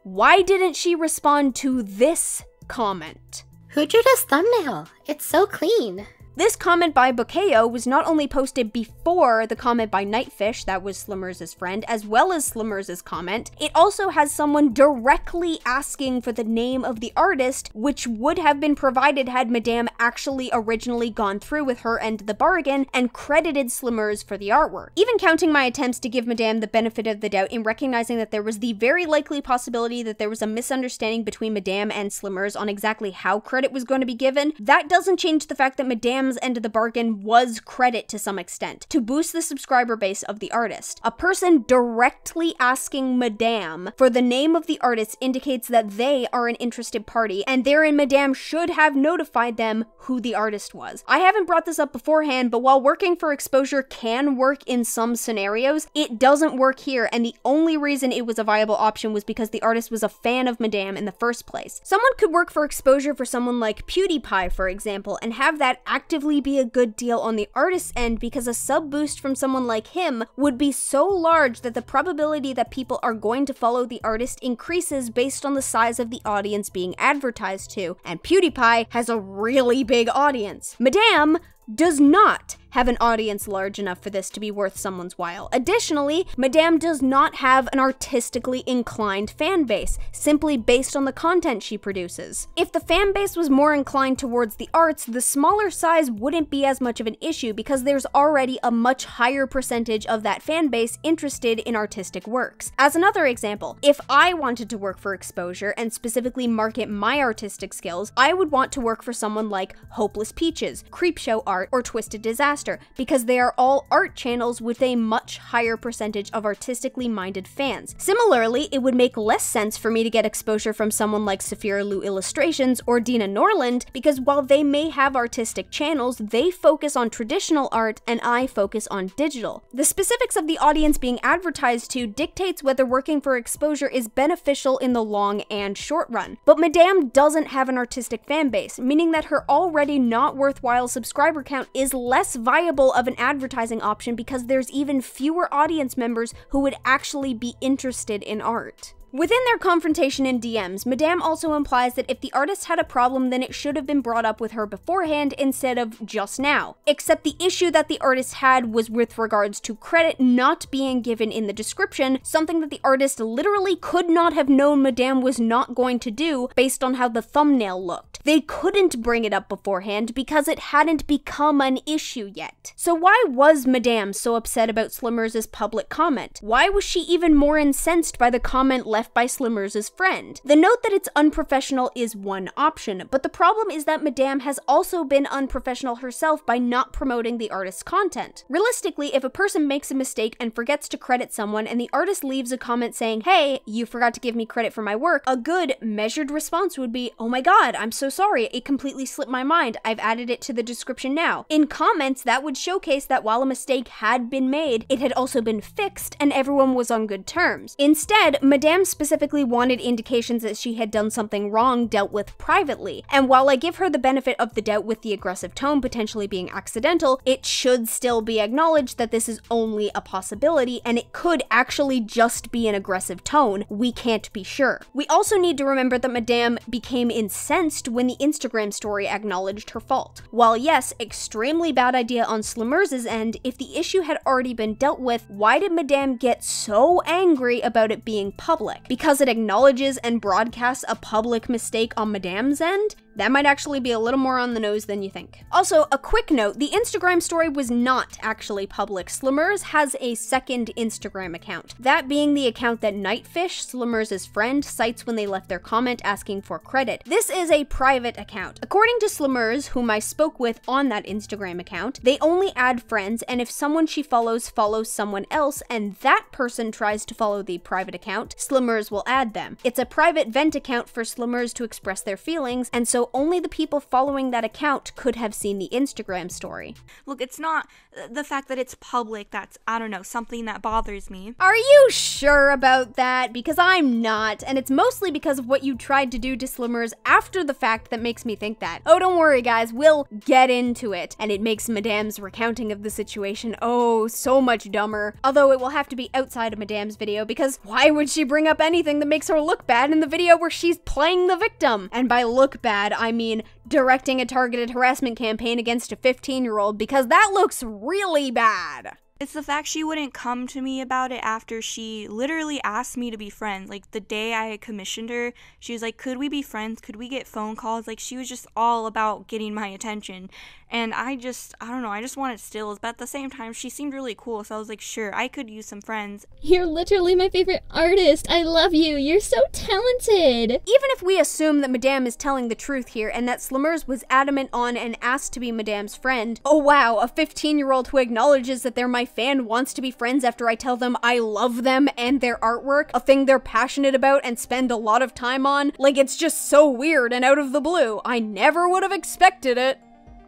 why didn't she respond to this comment? Who drew this thumbnail? It's so clean. This comment by Bokeo was not only posted before the comment by Nightfish, that was Slimmers' friend, as well as Slimmers' comment, it also has someone directly asking for the name of the artist, which would have been provided had Madame actually originally gone through with her end of the bargain and credited Slimmers for the artwork. Even counting my attempts to give Madame the benefit of the doubt in recognizing that there was the very likely possibility that there was a misunderstanding between Madame and Slimmers on exactly how credit was going to be given, that doesn't change the fact that Madame's end of the bargain was credit to some extent, to boost the subscriber base of the artist. A person directly asking Madame for the name of the artist indicates that they are an interested party, and therein Madame should have notified them who the artist was. I haven't brought this up beforehand, but while working for exposure can work in some scenarios, it doesn't work here, and the only reason it was a viable option was because the artist was a fan of Madame in the first place. Someone could work for exposure for someone like PewDiePie, for example, and have that actively be a good deal on the artist's end because a sub boost from someone like him would be so large that the probability that people are going to follow the artist increases based on the size of the audience being advertised to, and PewDiePie has a really big audience. Madame does not have an audience large enough for this to be worth someone's while. Additionally, Madame does not have an artistically inclined fan base, simply based on the content she produces. If the fan base was more inclined towards the arts, the smaller size wouldn't be as much of an issue because there's already a much higher percentage of that fan base interested in artistic works. As another example, if I wanted to work for exposure and specifically market my artistic skills, I would want to work for someone like Hopeless Peaches, Creepshow Art, or Twisted Disaster, because they are all art channels with a much higher percentage of artistically minded fans. Similarly, it would make less sense for me to get exposure from someone like Saphira Lou Illustrations or Dina Norland, because while they may have artistic channels, they focus on traditional art and I focus on digital. The specifics of the audience being advertised to dictates whether working for exposure is beneficial in the long and short run. But Madame doesn't have an artistic fan base, meaning that her already not worthwhile subscriber count is less viable of an advertising option because there's even fewer audience members who would actually be interested in art. Within their confrontation in DMs, Madame also implies that if the artist had a problem, then it should have been brought up with her beforehand instead of just now. Except the issue that the artist had was with regards to credit not being given in the description, something that the artist literally could not have known Madame was not going to do based on how the thumbnail looked. They couldn't bring it up beforehand because it hadn't become an issue yet. So why was Madame so upset about Slimmers' public comment? Why was she even more incensed by the comment left by Slimmers' friend? The note that it's unprofessional is one option, but the problem is that Madame has also been unprofessional herself by not promoting the artist's content. Realistically, if a person makes a mistake and forgets to credit someone and the artist leaves a comment saying, "Hey, you forgot to give me credit for my work," a good, measured response would be, "Oh my god, I'm so sorry, it completely slipped my mind, I've added it to the description now." In comments, that would showcase that while a mistake had been made, it had also been fixed and everyone was on good terms. Instead, Madame specifically wanted indications that she had done something wrong dealt with privately, and while I give her the benefit of the doubt with the aggressive tone potentially being accidental, it should still be acknowledged that this is only a possibility and it could actually just be an aggressive tone. We can't be sure. We also need to remember that Madame became incensed when the Instagram story acknowledged her fault. While yes, extremely bad idea on Slimmers' end, if the issue had already been dealt with, why did Madame get so angry about it being public? Because it acknowledges and broadcasts a public mistake on Madame's end? That might actually be a little more on the nose than you think. Also, a quick note, the Instagram story was not actually public. Slimmers has a second Instagram account. That being the account that Nightfish, Slimmers' friend, cites when they left their comment asking for credit. This is a private account. According to Slimmers, whom I spoke with on that Instagram account, they only add friends, and if someone she follows someone else, and that person tries to follow the private account, Slimmers will add them. It's a private vent account for Slimmers to express their feelings, and so only the people following that account could have seen the Instagram story. Look, it's not the fact that it's public that's, I don't know, something that bothers me. Are you sure about that? Because I'm not, and it's mostly because of what you tried to do to Slimmers after the fact that makes me think that. Oh, don't worry guys, we'll get into it, and it makes Madame's recounting of the situation, oh, so much dumber. Although it will have to be outside of Madame's video, because why would she bring up anything that makes her look bad in the video where she's playing the victim? And by look bad, I mean directing a targeted harassment campaign against a 15-year-old, because that looks really bad. It's the fact she wouldn't come to me about it after she literally asked me to be friends. Like, the day I had commissioned her, she was like, could we be friends? Could we get phone calls? Like, she was just all about getting my attention. And I don't know, I just wanted stills. But at the same time, she seemed really cool, so I was like, sure, I could use some friends. You're literally my favorite artist. I love you. You're so talented. Even if we assume that Madame is telling the truth here and that Slimmers was adamant on and asked to be Madame's friend, oh wow, a 15-year-old who acknowledges that they're my fan wants to be friends after I tell them I love them and their artwork, a thing they're passionate about and spend a lot of time on, like it's just so weird and out of the blue. I never would have expected it.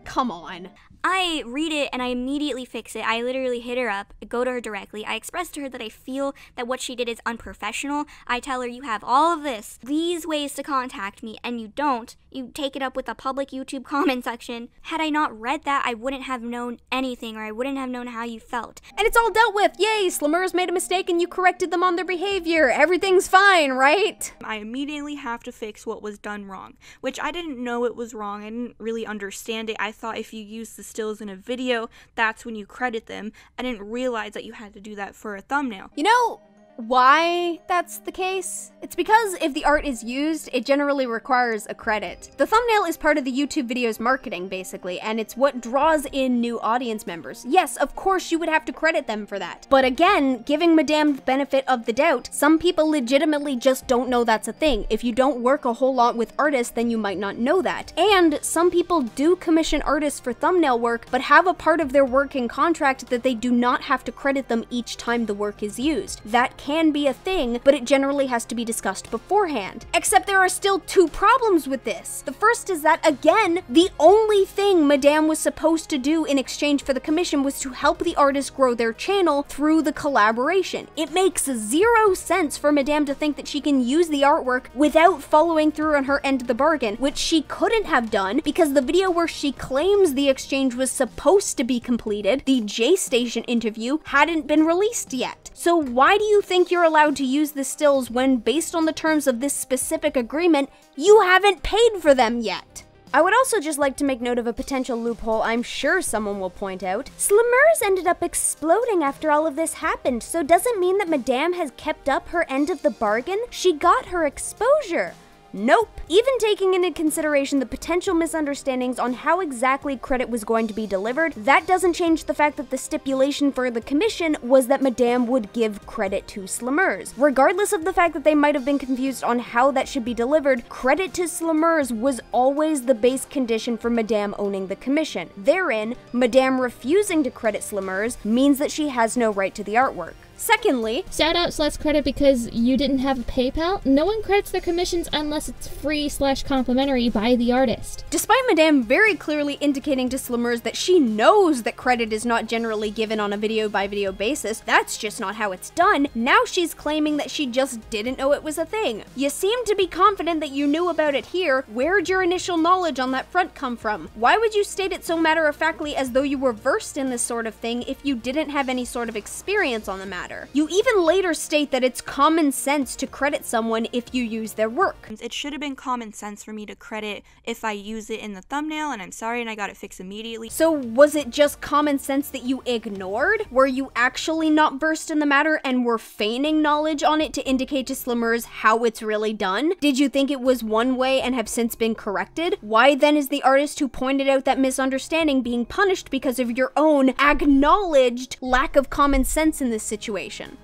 Come on. I read it and I immediately fix it. I literally hit her up, go to her directly. I express to her that I feel that what she did is unprofessional. I tell her, you have all of these ways to contact me, and you don't. You take it up with a public YouTube comment section. Had I not read that, I wouldn't have known anything, or I wouldn't have known how you felt. And it's all dealt with. Yay, Slimmers made a mistake and you corrected them on their behavior. Everything's fine, right? I immediately have to fix what was done wrong, which I didn't know it was wrong. I didn't really understand it. I thought if you use the stills in a video, that's when you credit them. I didn't realize that you had to do that for a thumbnail. You know why that's the case? It's because if the art is used, it generally requires a credit. The thumbnail is part of the YouTube video's marketing, basically, and it's what draws in new audience members. Yes, of course you would have to credit them for that. But again, giving Madame the benefit of the doubt, some people legitimately just don't know that's a thing. If you don't work a whole lot with artists, then you might not know that. And some people do commission artists for thumbnail work, but have a part of their work in contract that they do not have to credit them each time the work is used. That can be a thing, but it generally has to be discussed beforehand. Except there are still two problems with this. The first is that, again, the only thing Madame was supposed to do in exchange for the commission was to help the artist grow their channel through the collaboration. It makes zero sense for Madame to think that she can use the artwork without following through on her end of the bargain, which she couldn't have done because the video where she claims the exchange was supposed to be completed, the J Station interview, hadn't been released yet. So why do you think think you're allowed to use the stills when, based on the terms of this specific agreement, you haven't paid for them yet? I would also just like to make note of a potential loophole I'm sure someone will point out. Slimmers ended up exploding after all of this happened, so doesn't mean that Madame has kept up her end of the bargain. She got her exposure. Nope. Even taking into consideration the potential misunderstandings on how exactly credit was going to be delivered, that doesn't change the fact that the stipulation for the commission was that Madame would give credit to Slimmers. Regardless of the fact that they might have been confused on how that should be delivered, credit to Slimmers was always the base condition for Madame owning the commission. Therein, Madame refusing to credit Slimmers means that she has no right to the artwork. Secondly, shoutouts less credit because you didn't have a PayPal? No one credits their commissions unless it's free/complimentary by the artist. Despite Madame very clearly indicating to Slimmers that she knows that credit is not generally given on a video-by-video basis, that's just not how it's done, now she's claiming that she just didn't know it was a thing. You seem to be confident that you knew about it here. Where'd your initial knowledge on that front come from? Why would you state it so matter-of-factly as though you were versed in this sort of thing if you didn't have any sort of experience on the matter? You even later state that it's common sense to credit someone if you use their work. It should have been common sense for me to credit if I use it in the thumbnail, and I'm sorry and I got it fixed immediately. So was it just common sense that you ignored? Were you actually not versed in the matter and were feigning knowledge on it to indicate to Slimmers how it's really done? Did you think it was one way and have since been corrected? Why then is the artist who pointed out that misunderstanding being punished because of your own acknowledged lack of common sense in this situation?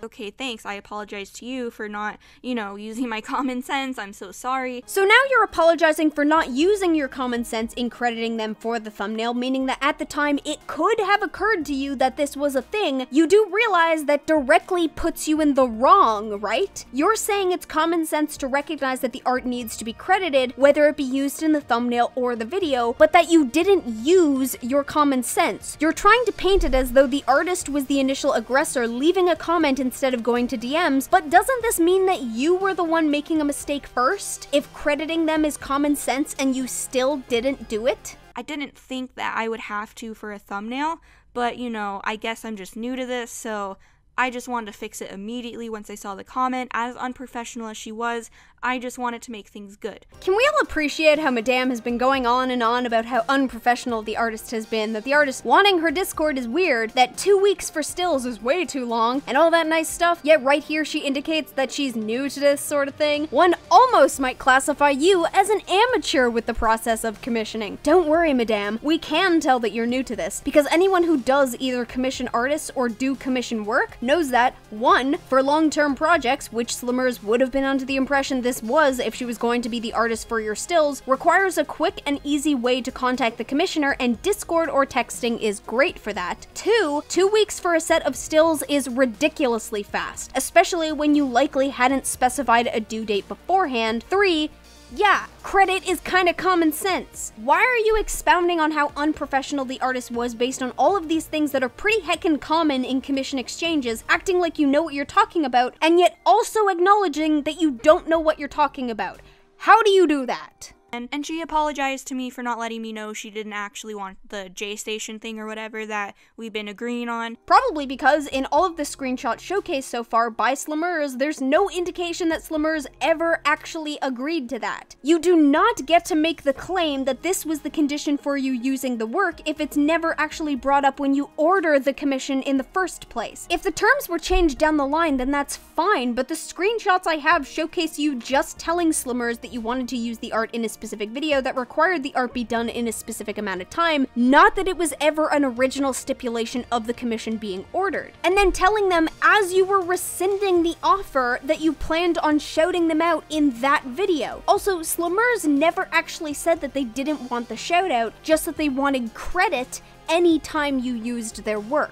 Okay, thanks. I apologize to you for not, using my common sense. I'm so sorry. So now you're apologizing for not using your common sense in crediting them for the thumbnail, meaning that at the time it could have occurred to you that this was a thing. You do realize that directly puts you in the wrong, right? You're saying it's common sense to recognize that the art needs to be credited, whether it be used in the thumbnail or the video, but that you didn't use your common sense. You're trying to paint it as though the artist was the initial aggressor, leaving a comment instead of going to DMs, but doesn't this mean that you were the one making a mistake first? If crediting them is common sense and you still didn't do it? I didn't think that I would have to for a thumbnail, but I guess I'm just new to this, so I just wanted to fix it immediately once I saw the comment. As unprofessional as she was, I just wanted to make things good. Can we all appreciate how Madame has been going on and on about how unprofessional the artist has been, that the artist wanting her Discord is weird, that 2 weeks for stills is way too long, and all that nice stuff, yet right here she indicates that she's new to this sort of thing? One almost might classify you as an amateur with the process of commissioning. Don't worry, Madame, we can tell that you're new to this, because anyone who does either commission artists or do commission work knows that, 1, for long-term projects, which Slimmers would have been under the impression this was if she was going to be the artist for your stills, requires a quick and easy way to contact the commissioner, and Discord or texting is great for that. 2 weeks for a set of stills is ridiculously fast, especially when you likely hadn't specified a due date beforehand. 3, yeah, credit is kinda common sense. Why are you expounding on how unprofessional the artist was based on all of these things that are pretty heckin' common in commission exchanges, acting like you know what you're talking about, and yet also acknowledging that you don't know what you're talking about? How do you do that? And she apologized to me for not letting me know she didn't actually want the J Station thing or whatever that we've been agreeing on. Probably because in all of the screenshots showcased so far by Slimmers, there's no indication that Slimmers ever actually agreed to that. You do not get to make the claim that this was the condition for you using the work if it's never actually brought up when you order the commission in the first place. If the terms were changed down the line, then that's fine, but the screenshots I have showcase you just telling Slimmers that you wanted to use the art in a specific video that required the art be done in a specific amount of time, not that it was ever an original stipulation of the commission being ordered. And then telling them as you were rescinding the offer that you planned on shouting them out in that video. Also, Slimmers never actually said that they didn't want the shout out, just that they wanted credit anytime you used their work.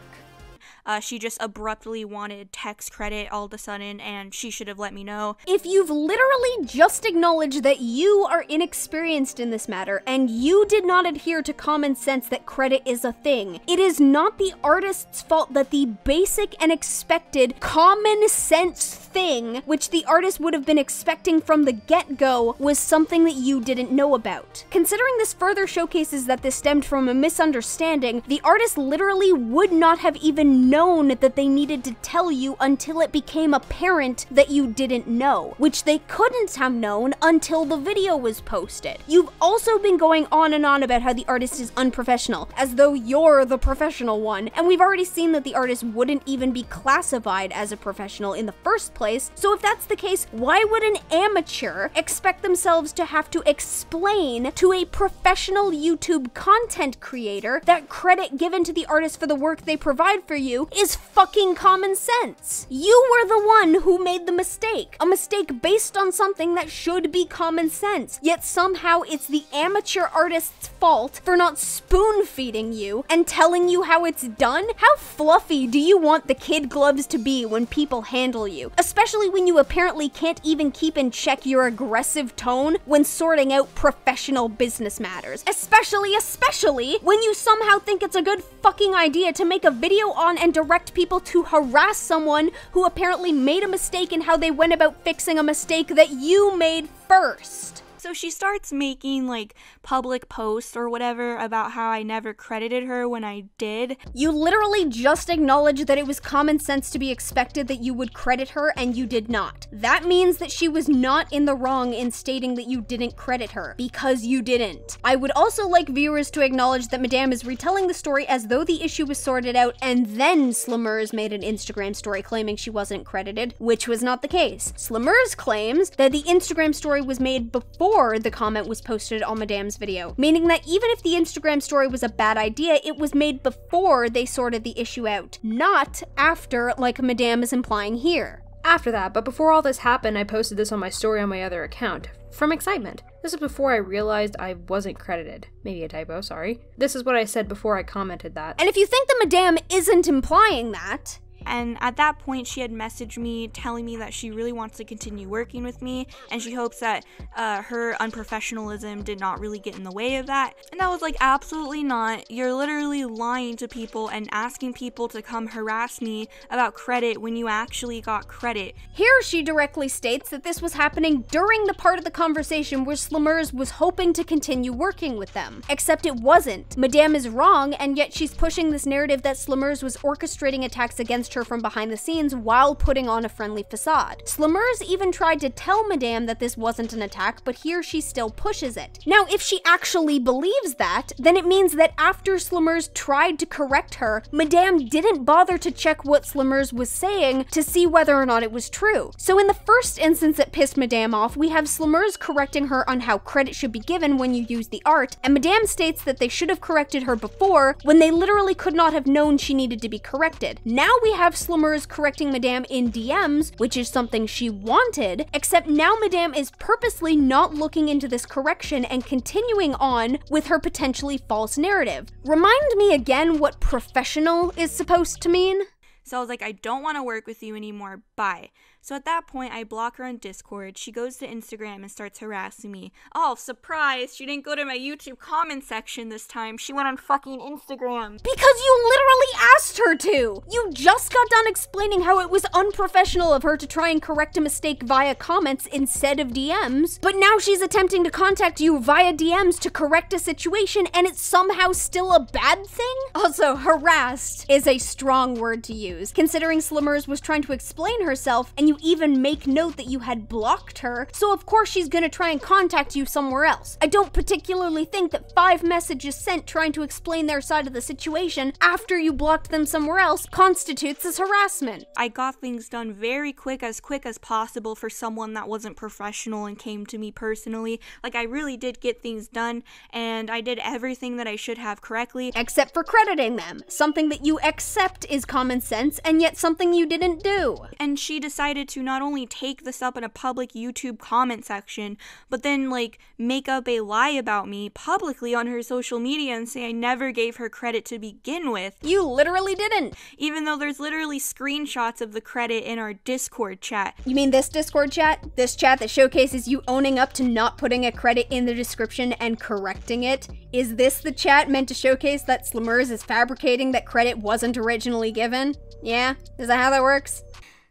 She just abruptly wanted text credit all of a sudden, and she should have let me know. If you've literally just acknowledged that you are inexperienced in this matter, and you did not adhere to common sense that credit is a thing, it is not the artist's fault that the basic and expected common sense thing, which the artist would have been expecting from the get-go, was something that you didn't know about. Considering this further showcases that this stemmed from a misunderstanding, the artist literally would not have even known known that they needed to tell you until it became apparent that you didn't know, which they couldn't have known until the video was posted. You've also been going on and on about how the artist is unprofessional, as though you're the professional one, and we've already seen that the artist wouldn't even be classified as a professional in the first place, so if that's the case, why would an amateur expect themselves to have to explain to a professional YouTube content creator that credit given to the artist for the work they provide for you is fucking common sense? You were the one who made the mistake, a mistake based on something that should be common sense, yet somehow it's the amateur artist's fault for not spoon-feeding you and telling you how it's done? How fluffy do you want the kid gloves to be when people handle you? Especially when you apparently can't even keep in check your aggressive tone when sorting out professional business matters. Especially when you somehow think it's a good fucking idea to make a video on and direct people to harass someone who apparently made a mistake in how they went about fixing a mistake that you made first. So she starts making, like, public posts or whatever about how I never credited her when I did. You literally just acknowledged that it was common sense to be expected that you would credit her and you did not. That means that she was not in the wrong in stating that you didn't credit her, because you didn't. I would also like viewers to acknowledge that Madame is retelling the story as though the issue was sorted out, and then Slimmers made an Instagram story claiming she wasn't credited, which was not the case. Slimmers claims that the Instagram story was made before the comment was posted on Madame's video, meaning that even if the Instagram story was a bad idea, it was made before they sorted the issue out, not after, like Madame is implying here. After that, but before all this happened, I posted this on my story on my other account. From excitement. This is before I realized I wasn't credited. Maybe a typo, sorry. This is what I said before I commented that. And if you think that Madame isn't implying that, And at that point, she had messaged me telling me that she really wants to continue working with me, and she hopes that her unprofessionalism did not really get in the way of that. And I was like, absolutely not. You're literally lying to people and asking people to come harass me about credit when you actually got credit. Here she directly states that this was happening during the part of the conversation where Slimmers was hoping to continue working with them. Except it wasn't. Madame is wrong, and yet she's pushing this narrative that Slimmers was orchestrating attacks against her from behind the scenes while putting on a friendly facade. Slimmers even tried to tell Madame that this wasn't an attack, but here she still pushes it. Now, if she actually believes that, then it means that after Slimmers tried to correct her, Madame didn't bother to check what Slimmers was saying to see whether or not it was true. So in the first instance that pissed Madame off, we have Slimmers correcting her on how credit should be given when you use the art, and Madame states that they should have corrected her before when they literally could not have known she needed to be corrected. Now we have Slimmers correcting Madame in DMs, which is something she wanted, except now Madame is purposely not looking into this correction and continuing on with her potentially false narrative. Remind me again what professional is supposed to mean? So I was like, I don't want to work with you anymore, bye. So at that point, I block her on Discord. She goes to Instagram and starts harassing me. Oh, surprise! She didn't go to my YouTube comment section this time. She went on fucking Instagram. Because you literally asked her to! You just got done explaining how it was unprofessional of her to try and correct a mistake via comments instead of DMs, but now she's attempting to contact you via DMs to correct a situation, and it's somehow still a bad thing? Also, harassed is a strong word to use, considering Slimmers was trying to explain herself, and you even make note that you had blocked her, so of course she's gonna try and contact you somewhere else. I don't particularly think that 5 messages sent trying to explain their side of the situation after you blocked them somewhere else constitutes as harassment. I got things done very quick as possible for someone that wasn't professional and came to me personally. Like, I really did get things done, and I did everything that I should have correctly. Except for crediting them. Something that you accept is common sense, and yet something you didn't do. And she decided to not only take this up in a public YouTube comment section, but then, like, make up a lie about me publicly on her social media and say I never gave her credit to begin with. You literally didn't. Even though there's literally screenshots of the credit in our Discord chat. You mean this Discord chat? This chat that showcases you owning up to not putting a credit in the description and correcting it? Is this the chat meant to showcase that Slimmers is fabricating that credit wasn't originally given? Yeah? Is that how that works?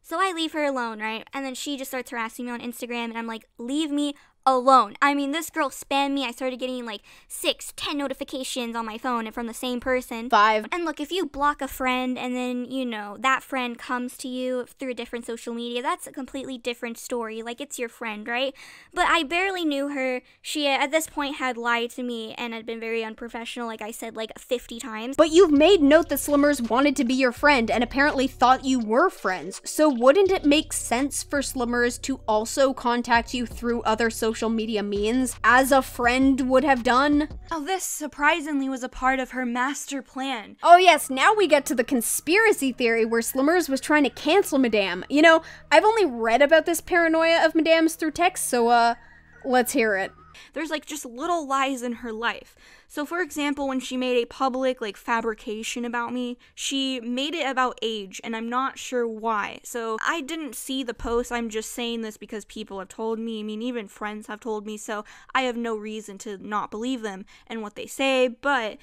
So I leave her alone, right? And then she just starts harassing me on Instagram, and I'm like, leave me alone. I mean, this girl spammed me. I started getting like 6, 10 notifications on my phone from the same person. 5. And look, if you block a friend and then, you know, that friend comes to you through a different social media, that's a completely different story. Like, it's your friend, right? But I barely knew her. She, at this point, had lied to me and had been very unprofessional, like I said, like 50 times. But you've made note that Slimmers wanted to be your friend and apparently thought you were friends, so wouldn't it make sense for Slimmers to also contact you through other social media means, as a friend would have done? Oh, this surprisingly was a part of her master plan. Oh yes, now we get to the conspiracy theory where Slimmers was trying to cancel Madame. You know, I've only read about this paranoia of Madame's through text, so let's hear it. There's like just little lies in her life. So for example, when she made a public like fabrication about me, she made it about age, and I'm not sure why. So I didn't see the post. I'm just saying this because people have told me. I mean, even friends have told me, so I have no reason to not believe them and what they say. But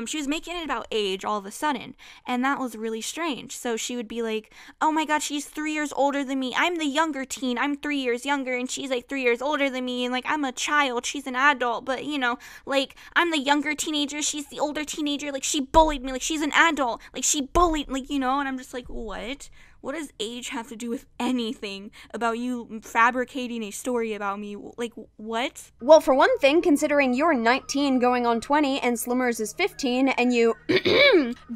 she was making it about age all of a sudden, and that was really strange. So she would be like, oh my god, she's 3 years older than me. I'm the younger teen. I'm 3 years younger, and she's like 3 years older than me, and like I'm a child. She's an adult, but you know, like I'm the younger teenager, she's the older teenager, like she bullied me, like she's an adult, like she bullied, like, you know, and I'm just like, what? What does age have to do with anything about you fabricating a story about me? Like, what? Well, for one thing, considering you're 19 going on 20 and Slimmers is 15 and you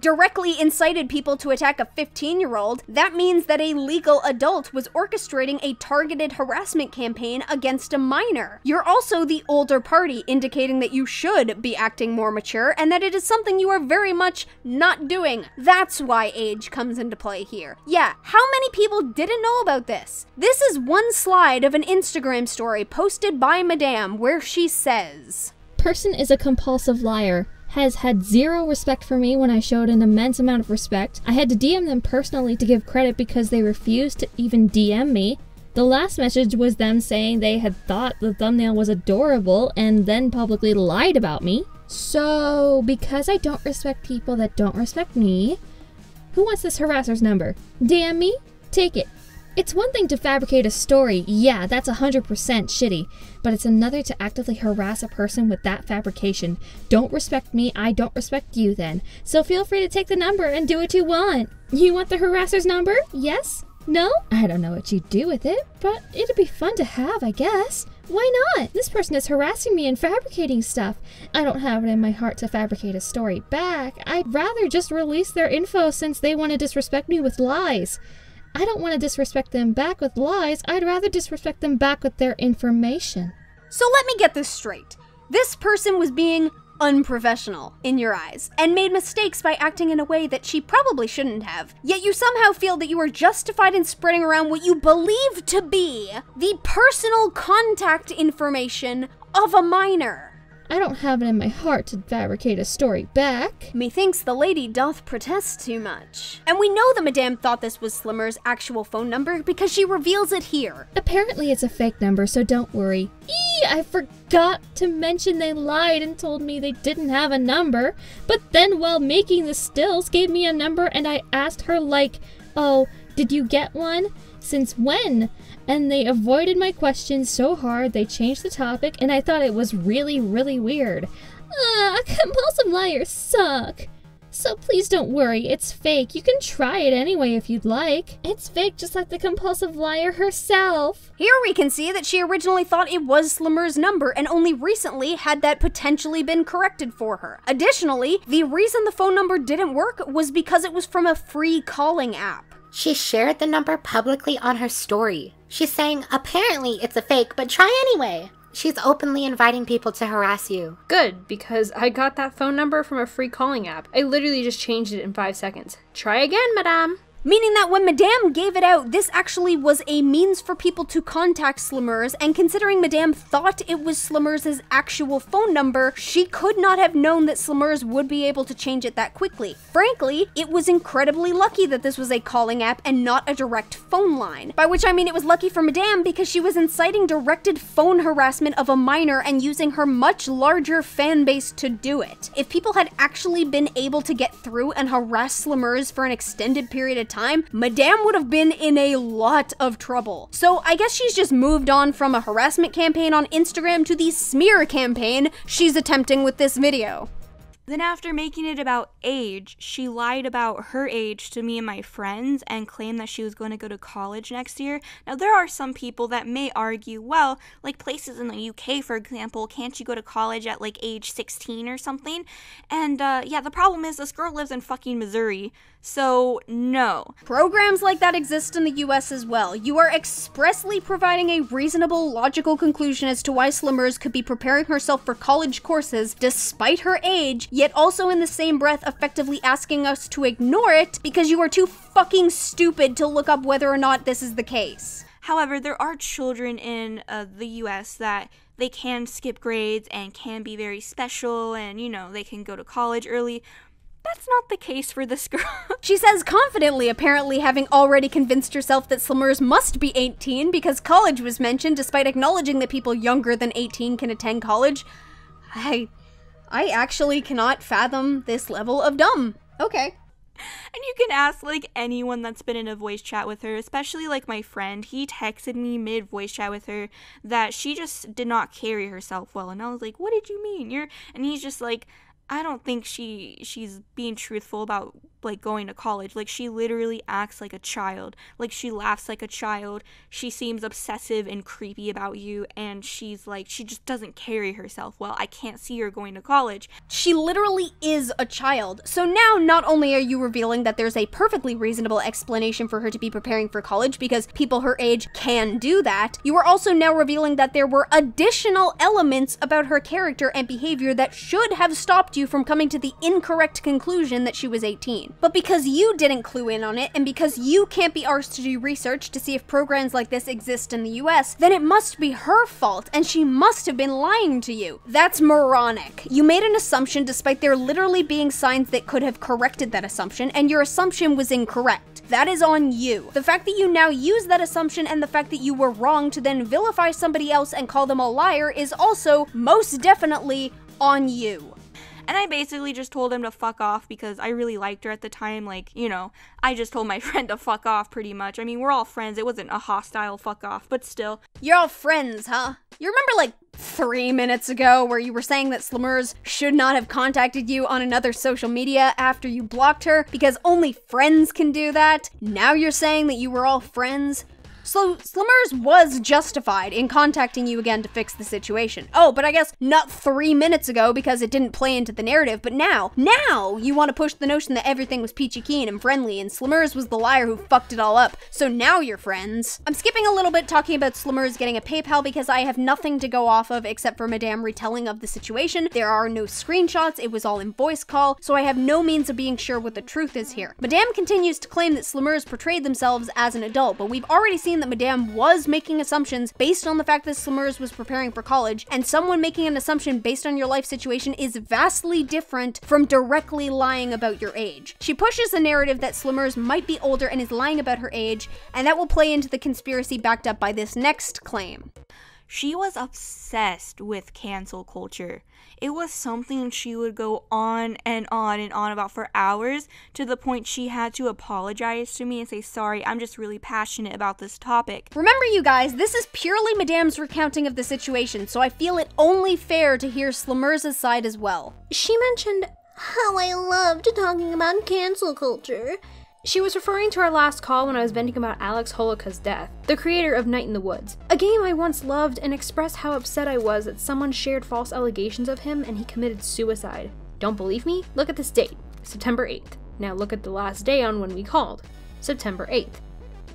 directly incited people to attack a 15-year-old, that means that a legal adult was orchestrating a targeted harassment campaign against a minor. You're also the older party, indicating that you should be acting more mature and that it is something you are very much not doing. That's why age comes into play here. Yeah. How many people didn't know about this? This is one slide of an Instagram story posted by Madame where she says, "Person is a compulsive liar. Has had zero respect for me when I showed an immense amount of respect. I had to DM them personally to give credit because they refused to even DM me. The last message was them saying they had thought the thumbnail was adorable and then publicly lied about me. So, because I don't respect people that don't respect me, who wants this harasser's number? DM me? Take it. It's one thing to fabricate a story, yeah, that's 100% shitty, but it's another to actively harass a person with that fabrication. Don't respect me, I don't respect you then. So feel free to take the number and do what you want. You want the harasser's number? Yes? No? I don't know what you'd do with it, but it'd be fun to have, I guess. Why not? This person is harassing me and fabricating stuff. I don't have it in my heart to fabricate a story back. I'd rather just release their info since they want to disrespect me with lies. I don't want to disrespect them back with lies. I'd rather disrespect them back with their information." So let me get this straight. This person was being unprofessional in your eyes and made mistakes by acting in a way that she probably shouldn't have. Yet you somehow feel that you are justified in spreading around what you believe to be the personal contact information of a minor. I don't have it in my heart to fabricate a story back. Methinks the lady doth protest too much. And we know that Madame thought this was Slimmer's actual phone number because she reveals it here. Apparently it's a fake number, so don't worry. I forgot to mention they lied and told me they didn't have a number, but then while making the stills gave me a number and I asked her like, "Oh, did you get one? Since when?" And they avoided my questions so hard they changed the topic, and I thought it was really, really weird. Compulsive liars suck. So please don't worry, it's fake. You can try it anyway if you'd like. It's fake just like the compulsive liar herself. Here we can see that she originally thought it was Slimmer's number and only recently had that potentially been corrected for her. Additionally, the reason the phone number didn't work was because it was from a free calling app. She shared the number publicly on her story. She's saying, apparently it's a fake, but try anyway. She's openly inviting people to harass you. Good, because I got that phone number from a free calling app. I literally just changed it in 5 seconds. Try again, madame. Meaning that when Madame gave it out, this actually was a means for people to contact Slimmers, and considering Madame thought it was Slimmers' actual phone number, she could not have known that Slimmers would be able to change it that quickly. Frankly, it was incredibly lucky that this was a calling app and not a direct phone line. By which I mean it was lucky for Madame because she was inciting directed phone harassment of a minor and using her much larger fan base to do it. If people had actually been able to get through and harass Slimmers for an extended period of time, time, Madame would have been in a lot of trouble. So I guess she's just moved on from a harassment campaign on Instagram to the smear campaign she's attempting with this video. Then after making it about age, she lied about her age to me and my friends and claimed that she was going to go to college next year. Now, there are some people that may argue, well, like places in the UK, for example, can't you go to college at like age 16 or something? And yeah, the problem is this girl lives in fucking Missouri, so no. Programs like that exist in the US as well. You are expressly providing a reasonable, logical conclusion as to why Slimmers could be preparing herself for college courses despite her age, yet also in the same breath effectively asking us to ignore it because you are too fucking stupid to look up whether or not this is the case. However, there are children in the US that they can skip grades and can be very special and, you know, they can go to college early. That's not the case for this girl. She says confidently, apparently having already convinced herself that Slimmers must be 18 because college was mentioned, despite acknowledging that people younger than 18 can attend college. I actually cannot fathom this level of dumb. Okay. And you can ask, like, anyone that's been in a voice chat with her, especially, like, my friend. He texted me mid-voice chat with her that she just did not carry herself well. And I was like, what did you mean? And he's just like, I don't think she's being truthful about, like, going to college. Like, she literally acts like a child. Like, she laughs like a child. She seems obsessive and creepy about you, and she's like, she just doesn't carry herself well. I can't see her going to college. She literally is a child. So now, not only are you revealing that there's a perfectly reasonable explanation for her to be preparing for college because people her age can do that, you are also now revealing that there were additional elements about her character and behavior that should have stopped you from coming to the incorrect conclusion that she was 18. But because you didn't clue in on it, and because you can't be arsed to do research to see if programs like this exist in the US, then it must be her fault, and she must have been lying to you. That's moronic. You made an assumption despite there literally being signs that could have corrected that assumption, and your assumption was incorrect. That is on you. The fact that you now use that assumption and the fact that you were wrong to then vilify somebody else and call them a liar is also most definitely on you. And I basically just told him to fuck off because I really liked her at the time. Like, you know, I just told my friend to fuck off pretty much. I mean, we're all friends. It wasn't a hostile fuck off, but still. You're all friends, huh? You remember like 3 minutes ago where you were saying that Slimmers should not have contacted you on another social media after you blocked her because only friends can do that? Now you're saying that you were all friends? So Slimmers was justified in contacting you again to fix the situation. Oh, but I guess not 3 minutes ago because it didn't play into the narrative, but now you want to push the notion that everything was peachy keen and friendly and Slimmers was the liar who fucked it all up. So now you're friends. I'm skipping a little bit talking about Slimmers getting a PayPal because I have nothing to go off of except for Madame retelling of the situation. There are no screenshots, it was all in voice call, so I have no means of being sure what the truth is here. Madame continues to claim that Slimmers portrayed themselves as an adult, but we've already seen that Madame was making assumptions based on the fact that Slimmers was preparing for college, and someone making an assumption based on your life situation is vastly different from directly lying about your age. She pushes a narrative that Slimmers might be older and is lying about her age, and that will play into the conspiracy backed up by this next claim. She was obsessed with cancel culture. It was something she would go on and on and on about for hours, to the point she had to apologize to me and say, sorry, I'm just really passionate about this topic. Remember, you guys, this is purely Madame's recounting of the situation, so I feel it only fair to hear Slimmers' side as well. She mentioned how I loved talking about cancel culture. She was referring to our last call when I was venting about Alex Holoca's death, the creator of Night in the Woods, a game I once loved, and expressed how upset I was that someone shared false allegations of him and he committed suicide. Don't believe me? Look at this date, September 8th. Now look at the last day on when we called, September 8th.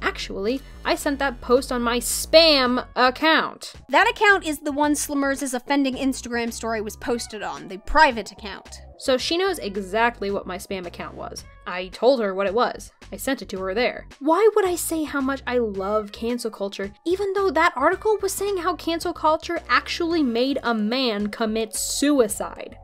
Actually, I sent that post on my spam account. That account is the one Slimmers' offending Instagram story was posted on, the private account. So she knows exactly what my spam account was. I told her what it was. I sent it to her there. Why would I say how much I love cancel culture, even though that article was saying how cancel culture actually made a man commit suicide?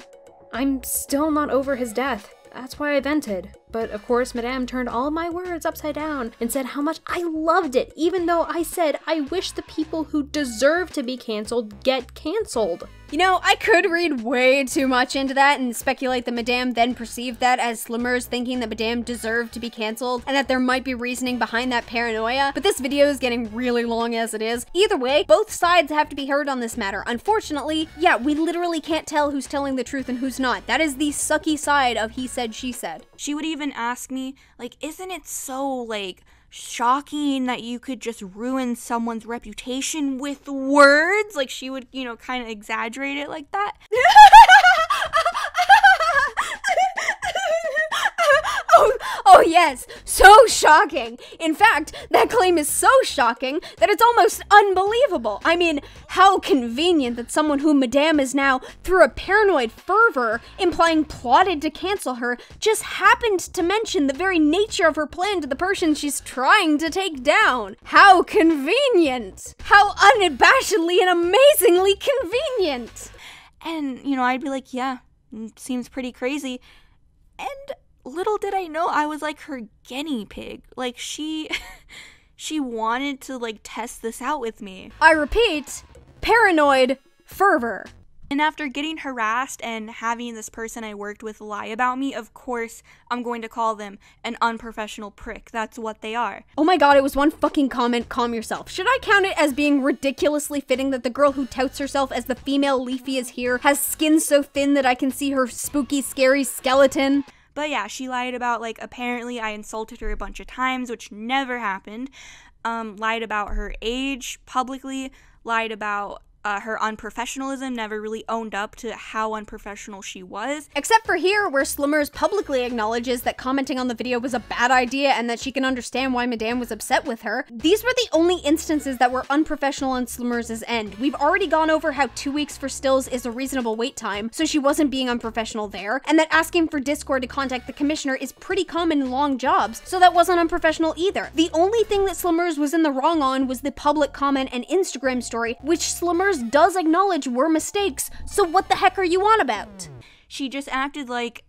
I'm still not over his death. That's why I vented. But of course, Madame turned all of my words upside down and said how much I loved it, even though I said I wish the people who deserve to be canceled get canceled. You know, I could read way too much into that and speculate that Madame then perceived that as Slimmers thinking that Madame deserved to be canceled and that there might be reasoning behind that paranoia, but this video is getting really long as it is. Either way, both sides have to be heard on this matter. Unfortunately, yeah, we literally can't tell who's telling the truth and who's not. That is the sucky side of he said, she said. She would even ask me, like, isn't it so, like, shocking that you could just ruin someone's reputation with words? Like, she would, you know, kind of exaggerate it like that. Oh yes, so shocking. In fact, that claim is so shocking that it's almost unbelievable. I mean, how convenient that someone whom Madame is now, through a paranoid fervor, implying plotted to cancel her, just happened to mention the very nature of her plan to the person she's trying to take down. How convenient. How unabashedly and amazingly convenient. And, you know, I'd be like, yeah, seems pretty crazy. And little did I know I was like her guinea pig. Like, she wanted to, like, test this out with me. I repeat, paranoid fervor. And after getting harassed and having this person I worked with lie about me, of course, I'm going to call them an unprofessional prick. That's what they are. Oh my god, it was one fucking comment, calm yourself. Should I count it as being ridiculously fitting that the girl who touts herself as the female Leafy is here has skin so thin that I can see her spooky, scary skeleton? But yeah, she lied about, like, apparently I insulted her a bunch of times, which never happened. Lied about her age publicly, lied about her unprofessionalism, never really owned up to how unprofessional she was. Except for here, where Slimmers publicly acknowledges that commenting on the video was a bad idea and that she can understand why Madame was upset with her. These were the only instances that were unprofessional on Slimmers' end. We've already gone over how 2 weeks for stills is a reasonable wait time, so she wasn't being unprofessional there, and that asking for Discord to contact the commissioner is pretty common in long jobs, so that wasn't unprofessional either. The only thing that Slimmers was in the wrong on was the public comment and Instagram story, which Slimmers does acknowledge were mistakes, so what the heck are you on about? She just acted like,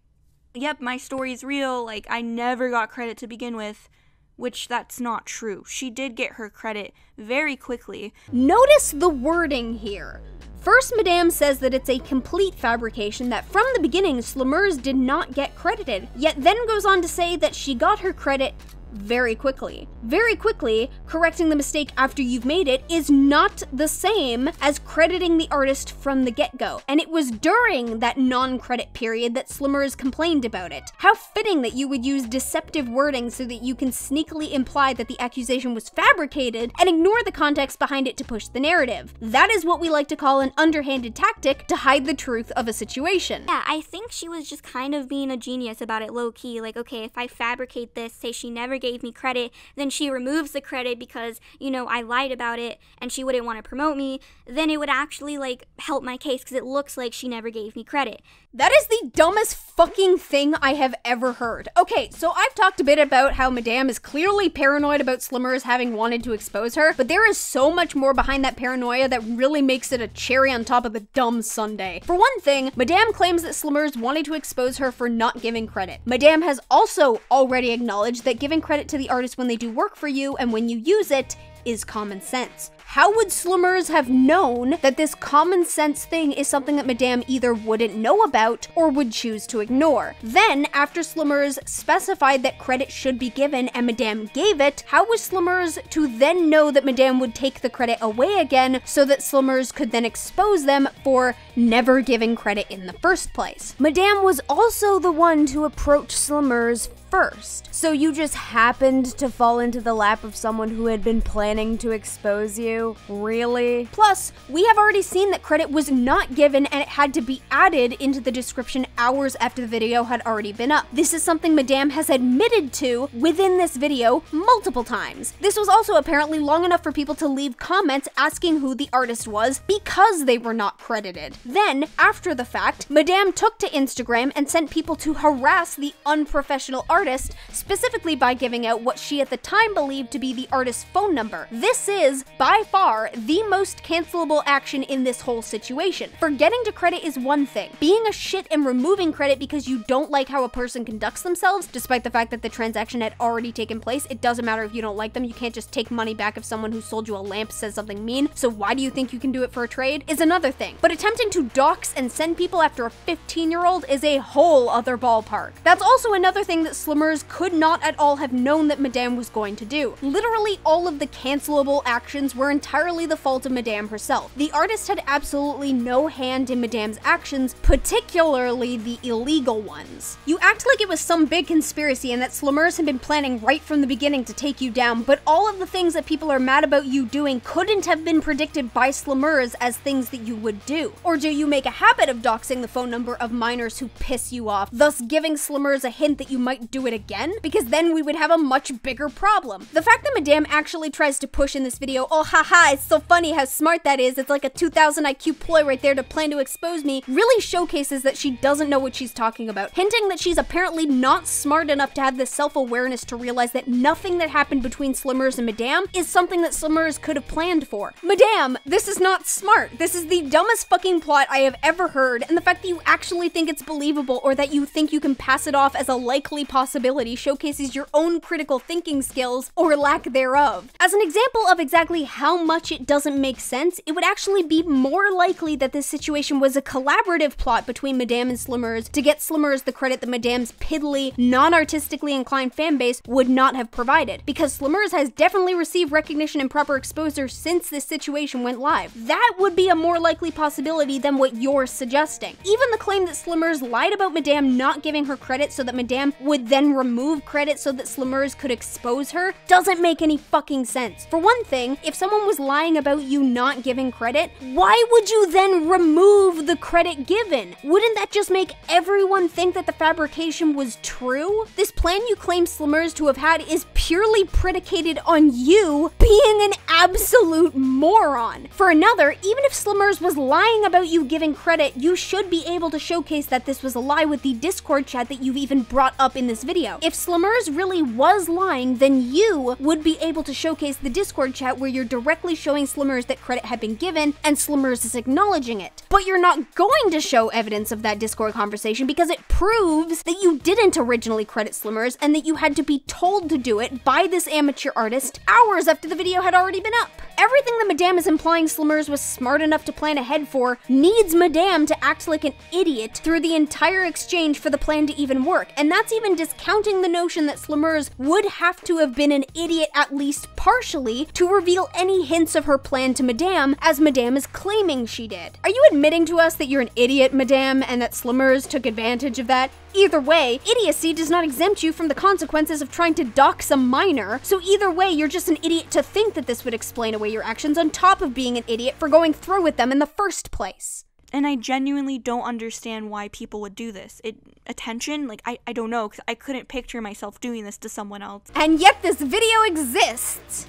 yep, my story's real, like I never got credit to begin with, which that's not true. She did get her credit very quickly. Notice the wording here. First, Madame says that it's a complete fabrication, that from the beginning, Slimmers did not get credited, yet then goes on to say that she got her credit very quickly. Very quickly, correcting the mistake after you've made it is not the same as crediting the artist from the get-go, and it was during that non-credit period that Slimmers complained about it. How fitting that you would use deceptive wording so that you can sneakily imply that the accusation was fabricated and ignore the context behind it to push the narrative. That is what we like to call an underhanded tactic to hide the truth of a situation. Yeah, I think she was just kind of being a genius about it low-key, like, okay, if I fabricate this, say she never gave me credit, then she removes the credit because, you know, I lied about it and she wouldn't want to promote me, then it would actually, like, help my case because it looks like she never gave me credit. That is the dumbest fucking thing I have ever heard. Okay, so I've talked a bit about how Madame is clearly paranoid about Slimmers having wanted to expose her, but there is so much more behind that paranoia that really makes it a cherry on top of the dumb sundae. For one thing, Madame claims that Slimmers wanted to expose her for not giving credit. Madame has also already acknowledged that giving credit to the artist when they do work for you and when you use it is common sense. How would Slimmers have known that this common sense thing is something that Madame either wouldn't know about or would choose to ignore? Then, after Slimmers specified that credit should be given and Madame gave it, how was Slimmers to then know that Madame would take the credit away again so that Slimmers could then expose them for never giving credit in the first place? Madame was also the one to approach Slimmers first. So you just happened to fall into the lap of someone who had been planning to expose you? Really? Plus, we have already seen that credit was not given and it had to be added into the description hours after the video had already been up. This is something Madame has admitted to within this video multiple times. This was also apparently long enough for people to leave comments asking who the artist was because they were not credited. Then, after the fact, Madame took to Instagram and sent people to harass the unprofessional artist artist, specifically by giving out what she at the time believed to be the artist's phone number. This is, by far, the most cancelable action in this whole situation. Forgetting to credit is one thing. Being a shit and removing credit because you don't like how a person conducts themselves, despite the fact that the transaction had already taken place, it doesn't matter if you don't like them, you can't just take money back if someone who sold you a lamp says something mean, so why do you think you can do it for a trade, is another thing. But attempting to dox and send people after a 15-year-old is a whole other ballpark. That's also another thing that Slimmers could not at all have known that Madame was going to do. Literally all of the cancelable actions were entirely the fault of Madame herself. The artist had absolutely no hand in Madame's actions, particularly the illegal ones. You act like it was some big conspiracy and that Slimmers had been planning right from the beginning to take you down, but all of the things that people are mad about you doing couldn't have been predicted by Slimmers as things that you would do. Or do you make a habit of doxing the phone number of minors who piss you off, thus giving Slimmers a hint that you might do it again? Because then we would have a much bigger problem. The fact that Madame actually tries to push in this video, oh haha, it's so funny how smart that is, it's like a 2000 IQ ploy right there to plan to expose me, really showcases that she doesn't know what she's talking about, hinting that she's apparently not smart enough to have the self-awareness to realize that nothing that happened between Slimmers and Madame is something that Slimmers could have planned for. Madame, this is not smart. This is the dumbest fucking plot I have ever heard, and the fact that you actually think it's believable or that you think you can pass it off as a likely possibility showcases your own critical thinking skills or lack thereof. As an example of exactly how much it doesn't make sense, it would actually be more likely that this situation was a collaborative plot between Madame and Slimmers to get Slimmers the credit that Madame's piddly, non-artistically inclined fanbase would not have provided, because Slimmers has definitely received recognition and proper exposure since this situation went live. That would be a more likely possibility than what you're suggesting. Even the claim that Slimmers lied about Madame not giving her credit so that Madame would then remove credit so that Slimmers could expose her doesn't make any fucking sense. For one thing, if someone was lying about you not giving credit, why would you then remove the credit given? Wouldn't that just make everyone think that the fabrication was true? This plan you claim Slimmers to have had is purely predicated on you being an absolute moron. For another, even if Slimmers was lying about you giving credit, you should be able to showcase that this was a lie with the Discord chat that you've even brought up in this video. If Slimmers really was lying, then you would be able to showcase the Discord chat where you're directly showing Slimmers that credit had been given and Slimmers is acknowledging it. But you're not going to show evidence of that Discord conversation because it proves that you didn't originally credit Slimmers and that you had to be told to do it by this amateur artist hours after the video had already been up. Everything that Madame is implying Slimmers was smart enough to plan ahead for needs Madame to act like an idiot through the entire exchange for the plan to even work, and that's even discounting the notion that Slimmers would have to have been an idiot at least partially to reveal any hints of her plan to Madame, as Madame is claiming she did. Are you admitting to us that you're an idiot, Madame, and that Slimmers took advantage of that? Either way, idiocy does not exempt you from the consequences of trying to dox a minor, so either way, you're just an idiot to think that this would explain away your actions on top of being an idiot for going through with them in the first place. And I genuinely don't understand why people would do this. Attention? Like, I don't know, because I couldn't picture myself doing this to someone else. And yet this video exists!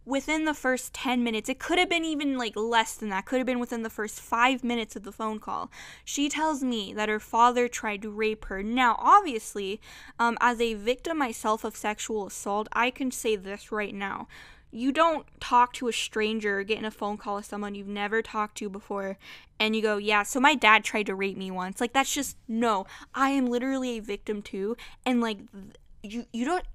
Within the first 10 minutes, it could have been even like less than that, could have been within the first 5 minutes of the phone call, she tells me that her father tried to rape her. Now, obviously, as a victim myself of sexual assault, I can say this right now. You don't talk to a stranger or get in a phone call with someone you've never talked to before and you go, yeah, so my dad tried to rape me once. Like, that's just, no. I am literally a victim too, and like, you don't...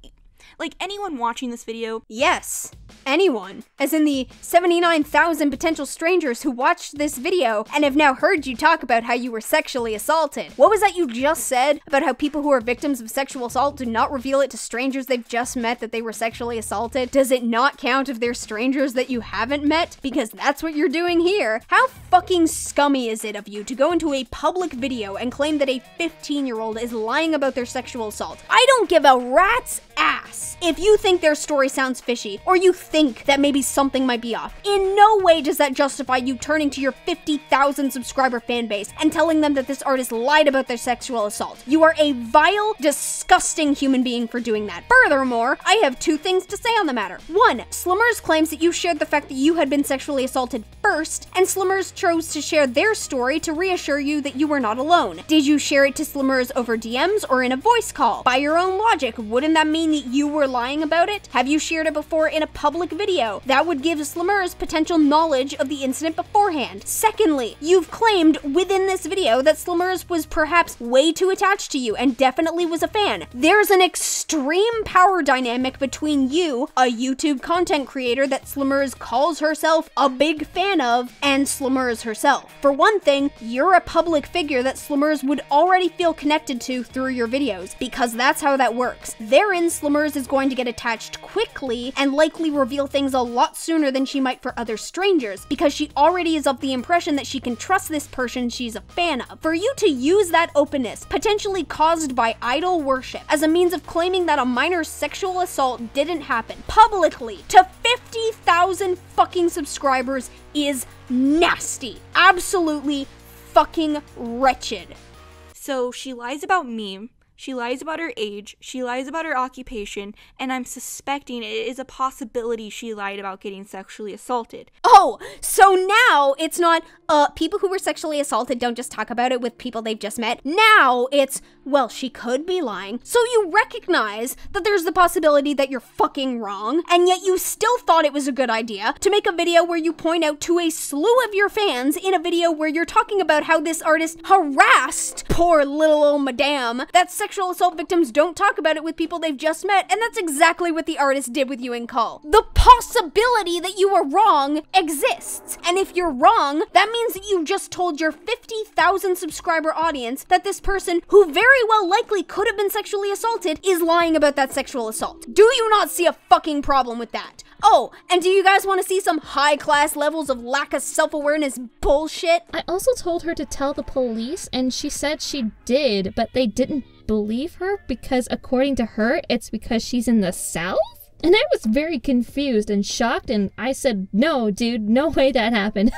Like, anyone watching this video? Yes, anyone. As in the 79,000 potential strangers who watched this video and have now heard you talk about how you were sexually assaulted. What was that you just said about how people who are victims of sexual assault do not reveal it to strangers they've just met that they were sexually assaulted? Does it not count if they're strangers that you haven't met? Because that's what you're doing here. How fucking scummy is it of you to go into a public video and claim that a 15-year-old is lying about their sexual assault? I don't give a rat's ass if you think their story sounds fishy, or you think that maybe something might be off. In no way does that justify you turning to your 50,000 subscriber fan base and telling them that this artist lied about their sexual assault. You are a vile, disgusting human being for doing that. Furthermore, I have two things to say on the matter. One, Slimmers claims that you shared the fact that you had been sexually assaulted first, and Slimmers chose to share their story to reassure you that you were not alone. Did you share it to Slimmers over DMs or in a voice call? By your own logic, wouldn't that mean that you were lying about it? Have you shared it before in a public video? That would give Slimmers potential knowledge of the incident beforehand. Secondly, you've claimed within this video that Slimmers was perhaps way too attached to you and definitely was a fan. There's an extreme power dynamic between you, a YouTube content creator that Slimmers calls herself a big fan of, and Slimmers herself. For one thing, you're a public figure that Slimmers would already feel connected to through your videos, because that's how that works. Therein, Slimmers is going to get attached quickly and likely reveal things a lot sooner than she might for other strangers, because she already is of the impression that she can trust this person she's a fan of. For you to use that openness, potentially caused by idol worship, as a means of claiming that a minor sexual assault didn't happen publicly to 50,000 fucking subscribers is nasty. Absolutely fucking wretched. So she lies about me, she lies about her age, she lies about her occupation, and I'm suspecting it is a possibility she lied about getting sexually assaulted. Oh, so now it's not, people who were sexually assaulted don't just talk about it with people they've just met. Now it's, well, she could be lying. So you recognize that there's the possibility that you're fucking wrong, and yet you still thought it was a good idea to make a video where you point out to a slew of your fans in a video where you're talking about how this artist harassed poor little old madame, that sexual assault victims don't talk about it with people they've just met, and that's exactly what the artist did with you in Call. The possibility that you were wrong exists, and if you're wrong, that means that you just told your 50,000 subscriber audience that this person, who very well likely could have been sexually assaulted, is lying about that sexual assault. Do you not see a fucking problem with that? Oh, and do you guys want to see some high-class levels of lack of self-awareness bullshit? I also told her to tell the police, and she said she did, but they didn't believe her because, according to her, it's because she's in the South? And I was very confused and shocked, and I said, no, dude, no way that happened.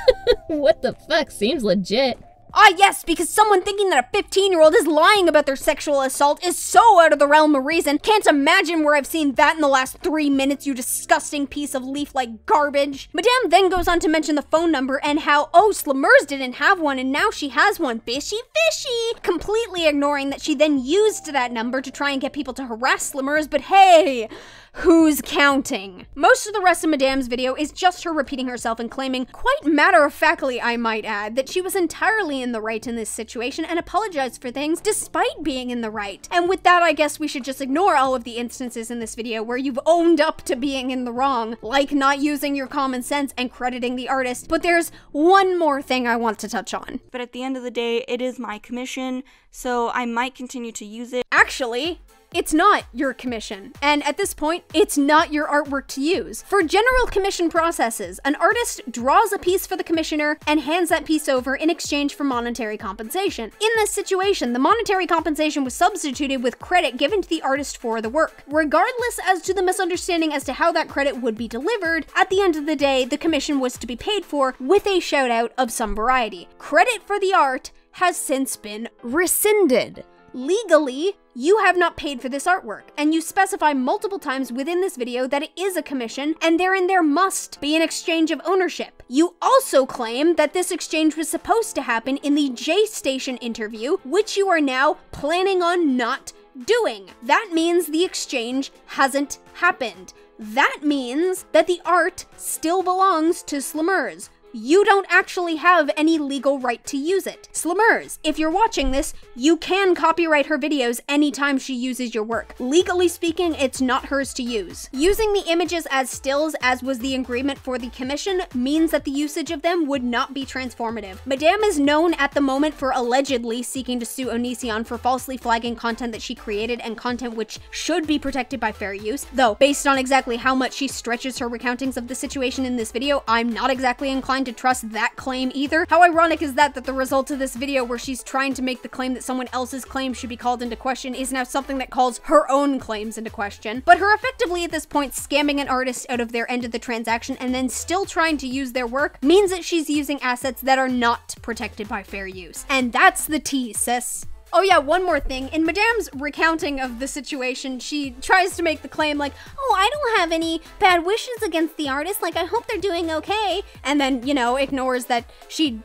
What the fuck? Seems legit. Ah, yes, because someone thinking that a 15-year-old is lying about their sexual assault is so out of the realm of reason. Can't imagine where I've seen that in the last 3 minutes, you disgusting piece of leaf-like garbage. Madame then goes on to mention the phone number and how, oh, Slimmers didn't have one and now she has one. Fishy, fishy. Completely ignoring that she then used that number to try and get people to harass Slimmers, but hey, who's counting? Most of the rest of Madame's video is just her repeating herself and claiming, quite matter-of-factly I might add, that she was entirely in the right in this situation and apologized for things despite being in the right. And with that, I guess we should just ignore all of the instances in this video where you've owned up to being in the wrong, like not using your common sense and crediting the artist. But there's one more thing I want to touch on. But at the end of the day, it is my commission, so I might continue to use it. Actually, it's not your commission, and at this point, it's not your artwork to use. For general commission processes, an artist draws a piece for the commissioner and hands that piece over in exchange for monetary compensation. In this situation, the monetary compensation was substituted with credit given to the artist for the work. Regardless as to the misunderstanding as to how that credit would be delivered, at the end of the day, the commission was to be paid for with a shout out of some variety. Credit for the art has since been rescinded. Legally, you have not paid for this artwork, and you specify multiple times within this video that it is a commission, and therein there must be an exchange of ownership. You also claim that this exchange was supposed to happen in the J Station interview, which you are now planning on not doing. That means the exchange hasn't happened. That means that the art still belongs to Slimmers. You don't actually have any legal right to use it. Slimmers, if you're watching this, you can copyright her videos anytime she uses your work. Legally speaking, it's not hers to use. Using the images as stills, as was the agreement for the commission, means that the usage of them would not be transformative. Madame is known at the moment for allegedly seeking to sue Onision for falsely flagging content that she created and content which should be protected by fair use, though based on exactly how much she stretches her recountings of the situation in this video, I'm not exactly inclined to trust that claim either. How ironic is that the result of this video where she's trying to make the claim that someone else's claim should be called into question is now something that calls her own claims into question. But her effectively at this point scamming an artist out of their end of the transaction and then still trying to use their work means that she's using assets that are not protected by fair use. And that's the tea, sis. Oh yeah, one more thing. In Madame's recounting of the situation, she tries to make the claim like, oh, I don't have any bad wishes against the artist, like I hope they're doing okay, and then, you know, ignores that she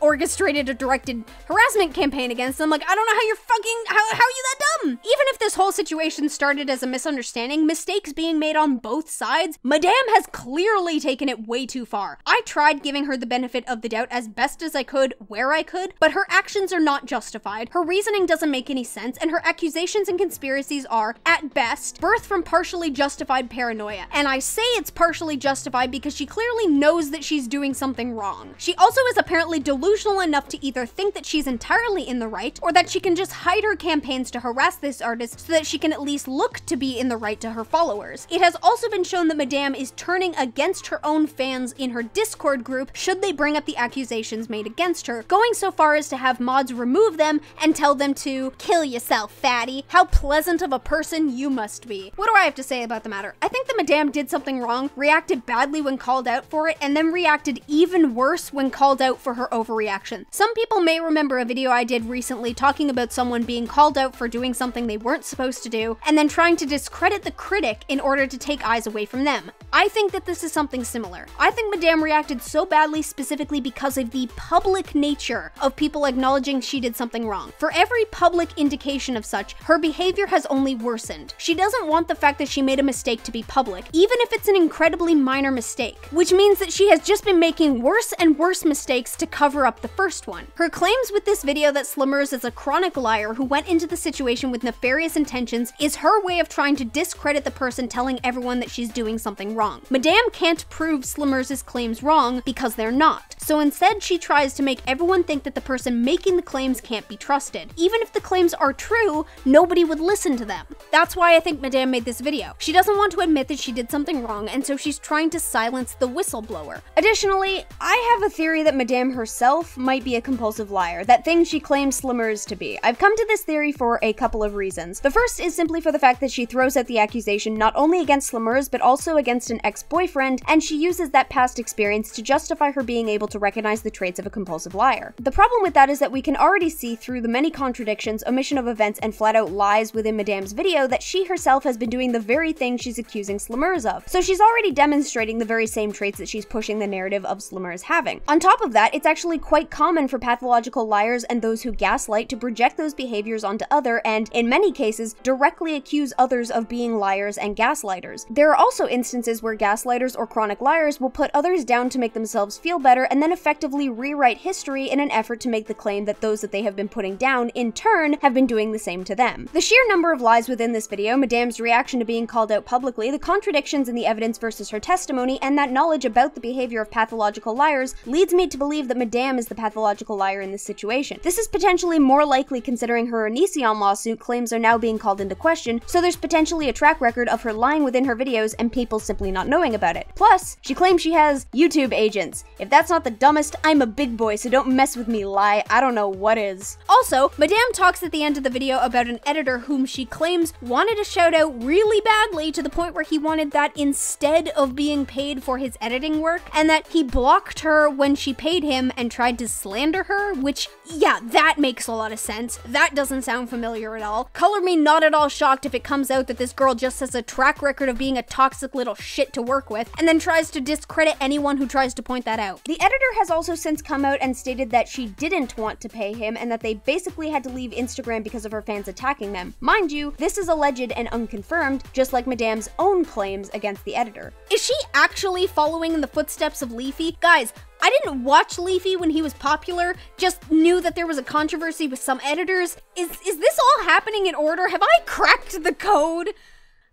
orchestrated a directed harassment campaign against them. Like, I don't know how you're how are you that dumb? Even if this whole situation started as a misunderstanding, mistakes being made on both sides, Madame has clearly taken it way too far. I tried giving her the benefit of the doubt as best as I could, where I could, but her actions are not justified. Her reasoning doesn't make any sense, and her accusations and conspiracies are, at best, birthed from partially justified paranoia. And I say it's partially justified because she clearly knows that she's doing something wrong. She also is apparently delusional enough to either think that she's entirely in the right, or that she can just hide her campaigns to harass this artist so that she can at least look to be in the right to her followers. It has also been shown that Madame is turning against her own fans in her Discord group should they bring up the accusations made against her, going so far as to have mods remove them and tell them to kill yourself, fatty. How pleasant of a person you must be. What do I have to say about the matter? I think that Madame did something wrong, reacted badly when called out for it, and then reacted even worse when called out for her overreaction. Some people may remember a video I did recently talking about someone being called out for doing something they weren't supposed to do, and then trying to discredit the critic in order to take eyes away from them. I think that this is something similar. I think Madame reacted so badly specifically because of the public nature of people acknowledging she did something wrong. For every public indication of such, her behavior has only worsened. She doesn't want the fact that she made a mistake to be public, even if it's an incredibly minor mistake, which means that she has just been making worse and worse mistakes to cover up the first one. Her claims with this video that Slimmers is a chronic liar who went into the situation with nefarious intentions is her way of trying to discredit the person telling everyone that she's doing something wrong. Madame can't prove Slimmers' claims wrong because they're not, so instead she tries to make everyone think that the person making the claims can't be trusted. Even if the claims are true, nobody would listen to them. That's why I think Madame made this video. She doesn't want to admit that she did something wrong, and so she's trying to silence the whistleblower. Additionally, I have a theory that Madame herself might be a compulsive liar, that thing she claims Slimmers to be. I've come to this theory for a couple of reasons. The first is simply for the fact that she throws out the accusation not only against Slimmers, but also against an ex-boyfriend, and she uses that past experience to justify her being able to recognize the traits of a compulsive liar. The problem with that is that we can already see through the many contradictions, omission of events, and flat-out lies within Madame's video that she herself has been doing the very thing she's accusing Slimmers of. So she's already demonstrating the very same traits that she's pushing the narrative of Slimmers having. On top of that, it's actually quite common for pathological liars and those who gaslight to project those behaviors onto other and, in many cases, directly accuse others of being liars and gaslighters. There are also instances where gaslighters or chronic liars will put others down to make themselves feel better and then effectively rewrite history in an effort to make the claim that those that they have been putting down, in turn, have been doing the same to them. The sheer number of lies within this video, Madame's reaction to being called out publicly, the contradictions in the evidence versus her testimony, and that knowledge about the behavior of pathological liars leads me to believe that Madame is the pathological liar in this situation. This is potentially more likely considering her Onision lawsuit claims are now being called into question, so there's potentially a track record of her lying within her videos and people simply not knowing about it. Plus, she claims she has YouTube agents. If that's not the dumbest, I'm a big boy, so don't mess with me, lie. I don't know what is. Also, Madame talks at the end of the video about an editor whom she claims wanted a shout out really badly to the point where he wanted that instead of being paid for his editing work, and that he blocked her when she paid him and tried to slander her, which, yeah, that makes a lot of sense. That doesn't sound familiar at all. Color me not at all shocked if it comes out that this girl just has a track record of being a toxic little shit to work with, and then tries to discredit anyone who tries to point that out. The editor has also since come out and stated that she didn't want to pay him and that they basically had to leave Instagram because of her fans attacking them. Mind you, this is alleged and unconfirmed, just like Madame's own claims against the editor. Is she actually following in the footsteps of Leafy? Guys, I didn't watch Leafy when he was popular, just knew that there was a controversy with some editors. Is this all happening in order? Have I cracked the code?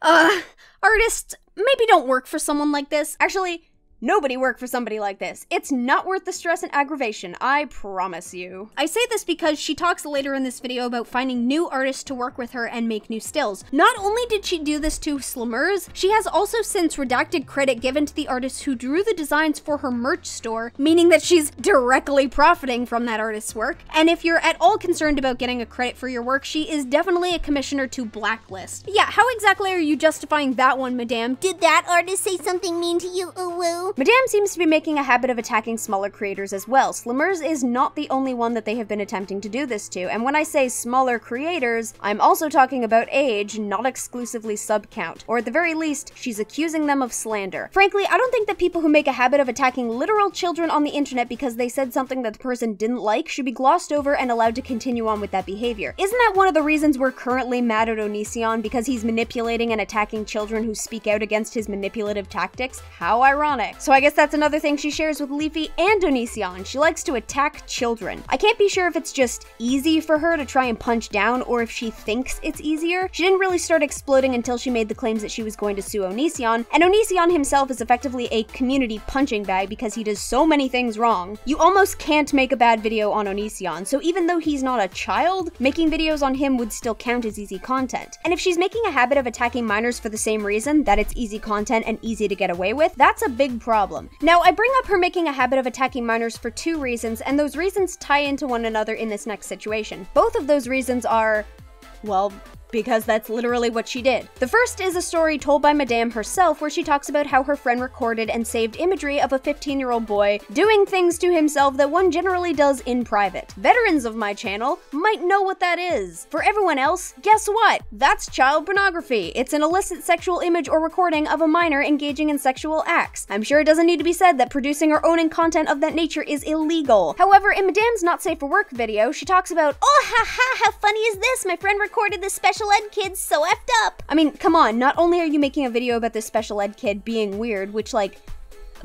Artists, maybe don't work for someone like this. Actually, Nobody work for somebody like this. It's not worth the stress and aggravation, I promise you. I say this because she talks later in this video about finding new artists to work with her and make new stills. Not only did she do this to Slammers, she has also since redacted credit given to the artists who drew the designs for her merch store, meaning that she's directly profiting from that artist's work. And if you're at all concerned about getting a credit for your work, she is definitely a commissioner to blacklist. Yeah, how exactly are you justifying that one, madame? Did that artist say something mean to you, Uwu? Madame seems to be making a habit of attacking smaller creators as well. Slammers is not the only one that they have been attempting to do this to, and when I say smaller creators, I'm also talking about age, not exclusively sub count, or at the very least, she's accusing them of slander. Frankly, I don't think that people who make a habit of attacking literal children on the internet because they said something that the person didn't like should be glossed over and allowed to continue on with that behavior. Isn't that one of the reasons we're currently mad at Onision, because he's manipulating and attacking children who speak out against his manipulative tactics? How ironic. So I guess that's another thing she shares with Leafy and Onision. She likes to attack children. I can't be sure if it's just easy for her to try and punch down or if she thinks it's easier. She didn't really start exploding until she made the claims that she was going to sue Onision, and Onision himself is effectively a community punching bag because he does so many things wrong. You almost can't make a bad video on Onision, so even though he's not a child, making videos on him would still count as easy content. And if she's making a habit of attacking minors for the same reason, that it's easy content and easy to get away with, that's a big problem. Now, I bring up her making a habit of attacking minors for two reasons, and those reasons tie into one another in this next situation. Both of those reasons are, well, because that's literally what she did. The first is a story told by Madame herself where she talks about how her friend recorded and saved imagery of a 15-year-old boy doing things to himself that one generally does in private. Veterans of my channel might know what that is. For everyone else, guess what? That's child pornography. It's an illicit sexual image or recording of a minor engaging in sexual acts. I'm sure it doesn't need to be said that producing or owning content of that nature is illegal. However, in Madame's Not Safe for Work video, she talks about, oh, haha, how funny is this? My friend recorded this special ed kid's so effed up. I mean, come on, not only are you making a video about this special ed kid being weird, which, like,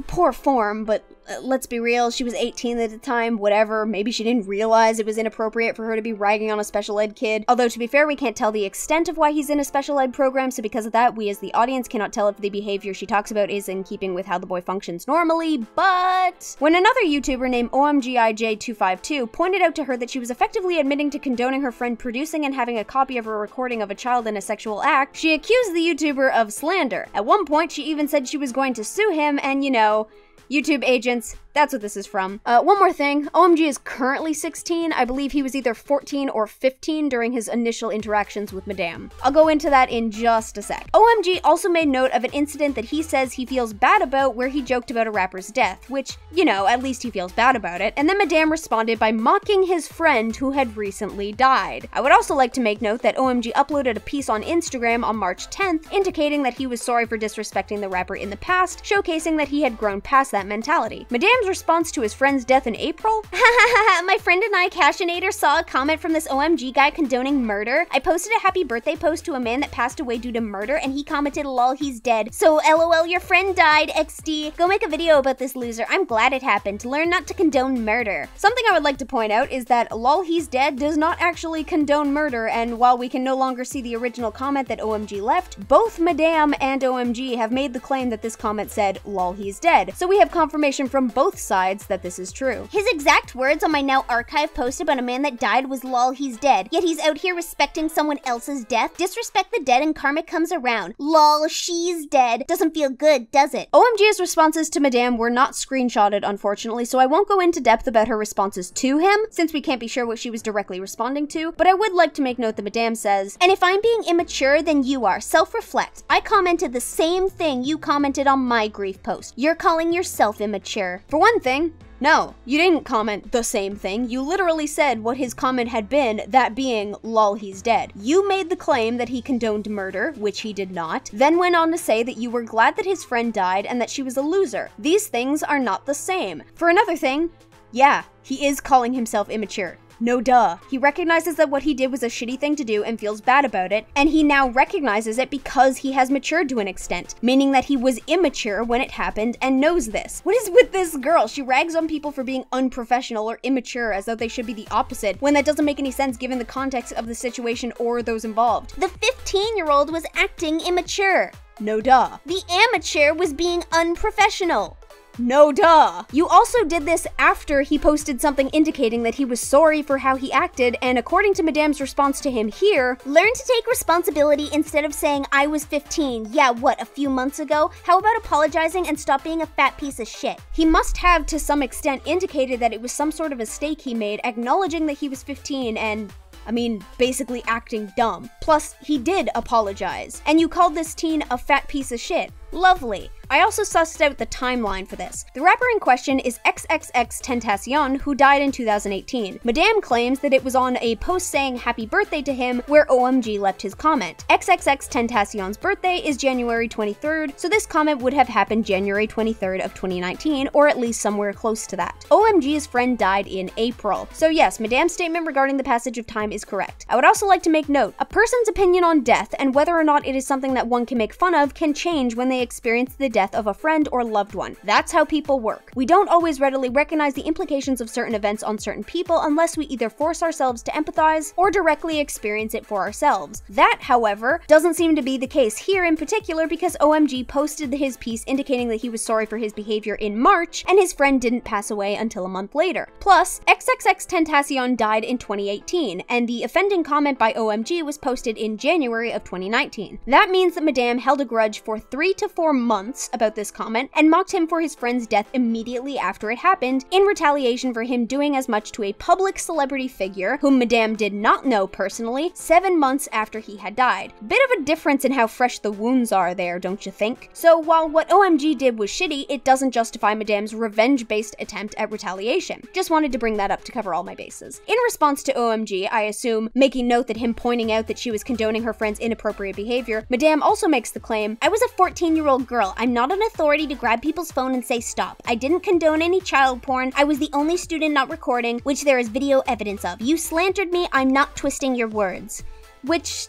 poor form, but let's be real, she was 18 at the time, whatever, maybe she didn't realize it was inappropriate for her to be ragging on a special ed kid. Although, to be fair, we can't tell the extent of why he's in a special ed program, so because of that, we as the audience cannot tell if the behavior she talks about is in keeping with how the boy functions normally, but when another YouTuber named OMGIJ252 pointed out to her that she was effectively admitting to condoning her friend producing and having a copy of a recording of a child in a sexual act, she accused the YouTuber of slander. At one point, she even said she was going to sue him, and you know, YouTube agents, that's what this is from. One more thing, OMG is currently 16. I believe he was either 14 or 15 during his initial interactions with Madame. I'll go into that in just a sec. OMG also made note of an incident that he says he feels bad about where he joked about a rapper's death, which, you know, at least he feels bad about it, and then Madame responded by mocking his friend who had recently died. I would also like to make note that OMG uploaded a piece on Instagram on March 10th indicating that he was sorry for disrespecting the rapper in the past, showcasing that he had grown past that mentality. Madame's response to his friend's death in April? My friend and I, Cashinator, saw a comment from this OMG guy condoning murder. I posted a happy birthday post to a man that passed away due to murder, and he commented, lol, he's dead. So lol, your friend died, XD. Go make a video about this loser. I'm glad it happened. Learn not to condone murder. Something I would like to point out is that lol, he's dead does not actually condone murder, and while we can no longer see the original comment that OMG left, both Madame and OMG have made the claim that this comment said, lol, he's dead. So we have confirmation from both sides that this is true. His exact words on my now archive post about a man that died was lol, he's dead. Yet he's out here respecting someone else's death. Disrespect the dead and karma comes around. Lol, she's dead. Doesn't feel good, does it? OMG's responses to Madame were not screenshotted, unfortunately, so I won't go into depth about her responses to him, since we can't be sure what she was directly responding to, but I would like to make note that Madame says, and if I'm being immature, then you are. Self-reflect. I commented the same thing you commented on my grief post. You're calling yourself immature. For one thing, no, you didn't comment the same thing. You literally said what his comment had been, that being, lol, he's dead. You made the claim that he condoned murder, which he did not, then went on to say that you were glad that his friend died and that she was a loser. These things are not the same. For another thing, yeah, he is calling himself immature. No duh. He recognizes that what he did was a shitty thing to do and feels bad about it, and he now recognizes it because he has matured to an extent, meaning that he was immature when it happened and knows this. What is with this girl? She rags on people for being unprofessional or immature as though they should be the opposite, when that doesn't make any sense given the context of the situation or those involved. The 15-year-old was acting immature. No duh. The amateur was being unprofessional. No duh. You also did this after he posted something indicating that he was sorry for how he acted, and according to Madame's response to him here, learn to take responsibility instead of saying I was 15. Yeah, what, a few months ago? How about apologizing and stop being a fat piece of shit? He must have to some extent indicated that it was some sort of mistake he made, acknowledging that he was 15 and basically acting dumb. Plus, he did apologize. And you called this teen a fat piece of shit. Lovely. I also sussed out the timeline for this. The rapper in question is XXXTentacion, who died in 2018. Madame claims that it was on a post saying happy birthday to him where OMG left his comment. XXXTentacion's birthday is January 23rd, so this comment would have happened January 23rd of 2019, or at least somewhere close to that. OMG's friend died in April. So yes, Madame's statement regarding the passage of time is correct. I would also like to make note, a person's opinion on death and whether or not it is something that one can make fun of can change when they experience the death of a friend or loved one. That's how people work. We don't always readily recognize the implications of certain events on certain people unless we either force ourselves to empathize or directly experience it for ourselves. That, however, doesn't seem to be the case here in particular because OMG posted his piece indicating that he was sorry for his behavior in March and his friend didn't pass away until a month later. Plus, XXXTentacion died in 2018 and the offending comment by OMG was posted in January of 2019. That means that Madame held a grudge for 3 to 4 months about this comment and mocked him for his friend's death immediately after it happened in retaliation for him doing as much to a public celebrity figure whom Madame did not know personally 7 months after he had died. Bit of a difference in how fresh the wounds are there, don't you think? So while what OMG did was shitty, it doesn't justify Madame's revenge-based attempt at retaliation. Just wanted to bring that up to cover all my bases. In response to OMG, I assume, making note that him pointing out that she was condoning her friend's inappropriate behavior, Madame also makes the claim, I was a 14-year-old girl. I'm not an authority to grab people's phone and say stop. I didn't condone any child porn. I was the only student not recording, which there is video evidence of. You slandered me. I'm not twisting your words. Which,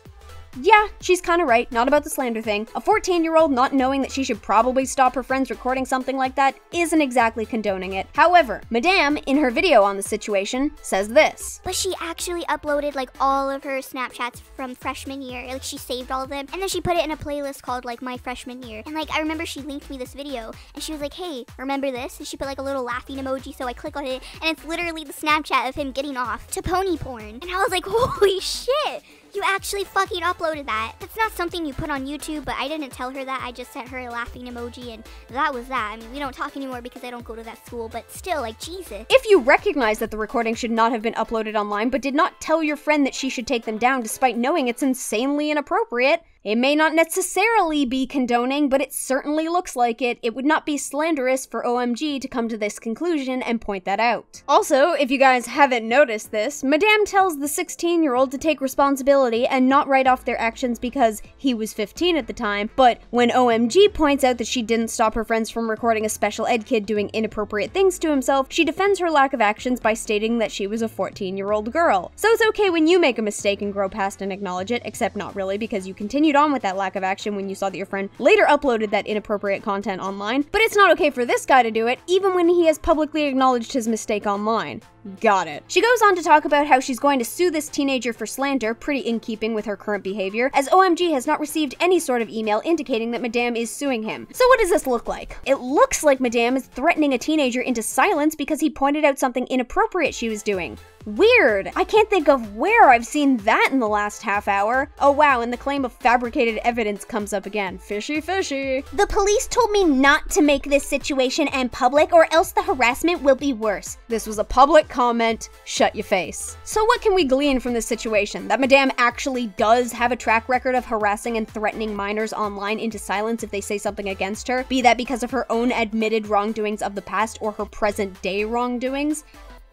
yeah, she's kind of right, not about the slander thing. A 14-year-old not knowing that she should probably stop her friends recording something like that isn't exactly condoning it. However, Madame, in her video on the situation, says this. But she actually uploaded like all of her Snapchats from freshman year. Like she saved all of them and then she put it in a playlist called like my freshman year. And like I remember she linked me this video and she was like, hey, remember this? And she put like a little laughing emoji, so I click on it and it's literally the Snapchat of him getting off to pony porn. And I was like, holy shit! You actually fucking uploaded that. That's not something you put on YouTube, but I didn't tell her that. I just sent her a laughing emoji and that was that. I mean, we don't talk anymore because I don't go to that school, but still, like, Jesus. If you recognize that the recording should not have been uploaded online, but did not tell your friend that she should take them down despite knowing it's insanely inappropriate, it may not necessarily be condoning, but it certainly looks like it. It would not be slanderous for OMG to come to this conclusion and point that out. Also, if you guys haven't noticed this, Madame tells the 16-year-old to take responsibility and not write off their actions because he was 15 at the time, but when OMG points out that she didn't stop her friends from recording a special ed kid doing inappropriate things to himself, she defends her lack of actions by stating that she was a 14-year-old girl. So it's okay when you make a mistake and grow past and acknowledge it, except not really because you continued on with that lack of action when you saw that your friend later uploaded that inappropriate content online. But it's not okay for this guy to do it, even when he has publicly acknowledged his mistake online. Got it. She goes on to talk about how she's going to sue this teenager for slander, pretty in keeping with her current behavior, as OMG has not received any sort of email indicating that Madame is suing him. So what does this look like? It looks like Madame is threatening a teenager into silence because he pointed out something inappropriate she was doing. Weird. I can't think of where I've seen that in the last half hour. Oh wow, and the claim of fabricated evidence comes up again. Fishy, fishy. The police told me not to make this situation in public or else the harassment will be worse. This was a public comment. Shut your face. So what can we glean from this situation? That Madame actually does have a track record of harassing and threatening minors online into silence if they say something against her, be that because of her own admitted wrongdoings of the past or her present day wrongdoings?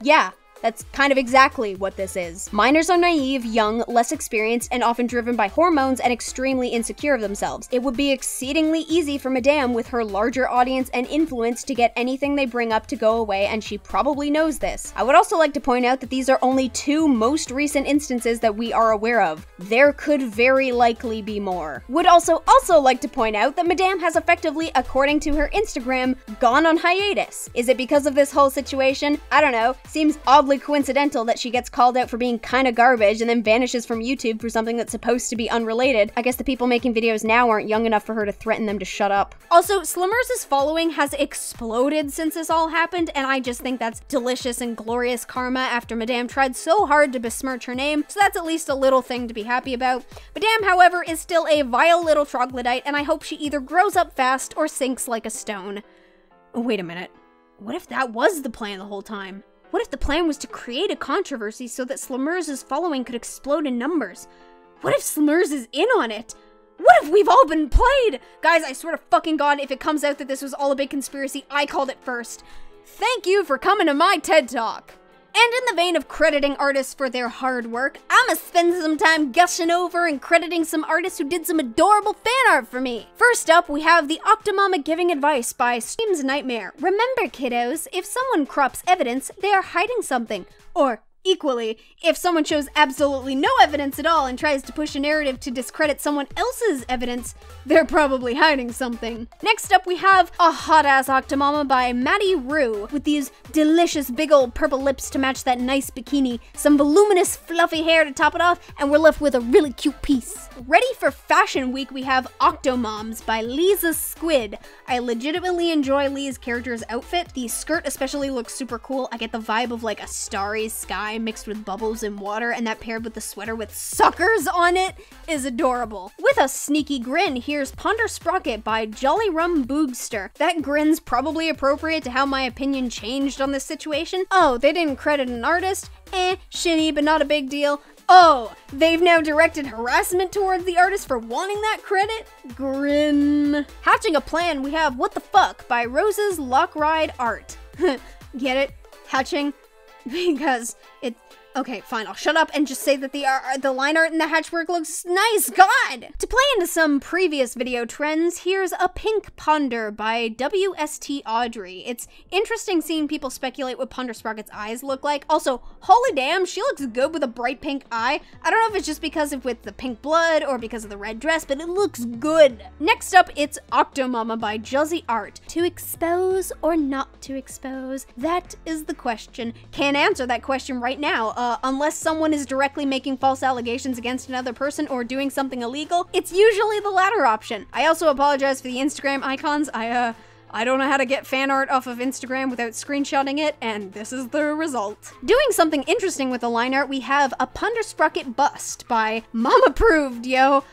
Yeah. That's kind of exactly what this is. Minors are naive, young, less experienced, and often driven by hormones and extremely insecure of themselves. It would be exceedingly easy for Madame, with her larger audience and influence, to get anything they bring up to go away, and she probably knows this. I would also like to point out that these are only 2 most recent instances that we are aware of. There could very likely be more. Would also like to point out that Madame has effectively, according to her Instagram, gone on hiatus. Is it because of this whole situation? I don't know. Seems oddly totally coincidental that she gets called out for being kinda garbage and then vanishes from YouTube for something that's supposed to be unrelated. I guess the people making videos now aren't young enough for her to threaten them to shut up. Also, Slimmers' following has exploded since this all happened, and I just think that's delicious and glorious karma after Madame tried so hard to besmirch her name, so that's at least a little thing to be happy about. Madame, however, is still a vile little troglodyte, and I hope she either grows up fast or sinks like a stone. Oh, wait a minute. What if that was the plan the whole time? What if the plan was to create a controversy so that Slimmers' following could explode in numbers? What if Slimmers is in on it? What if we've all been played? Guys, I swear to fucking God, if it comes out that this was all a big conspiracy, I called it first. Thank you for coming to my TED Talk. And in the vein of crediting artists for their hard work, I'ma spend some time gushing over and crediting some artists who did some adorable fan art for me. First up, we have the Octomama Giving Advice by Stream's Nightmare. Remember, kiddos, if someone crops evidence, they are hiding something. Or, equally, if someone shows absolutely no evidence at all and tries to push a narrative to discredit someone else's evidence, they're probably hiding something. Next up, we have a Hot Ass Octomomma by Maddie Rue, with these delicious big old purple lips to match that nice bikini, some voluminous fluffy hair to top it off, and we're left with a really cute piece. Ready for Fashion Week, we have Octomoms by Lisa Squid. I legitimately enjoy Lee's character's outfit. The skirt especially looks super cool. I get the vibe of like a starry sky mixed with bubbles and water, and that paired with the sweater with suckers on it is adorable. With a sneaky grin, here's Ponder Sprocket by jollyrummboogster. That grin's probably appropriate to how my opinion changed on this situation. Oh, they didn't credit an artist? Shitty, but not a big deal. Oh, they've now directed harassment towards the artist for wanting that credit? Grin. Hatching a plan, we have What the Fuck by roses.luckride.art. Get it? Hatching? Because it... Okay, fine, I'll shut up and just say that the line art in the hatchwork looks nice, God! To play into some previous video trends, here's A Pink Ponder by wstaudrey. It's interesting seeing people speculate what Ponder Sprocket's eyes look like. Also, holy damn, she looks good with a bright pink eye. I don't know if it's just because of with the pink blood or because of the red dress, but it looks good. Next up, it's Octomama by juzzy.art. To expose or not to expose? That is the question. Can't answer that question right now. Unless someone is directly making false allegations against another person or doing something illegal, it's usually the latter option. I also apologize for the Instagram icons. I don't know how to get fan art off of Instagram without screenshotting it, and this is the result. Doing something interesting with the line art, we have a Ponder Sprocket Bust by momapprovedyo.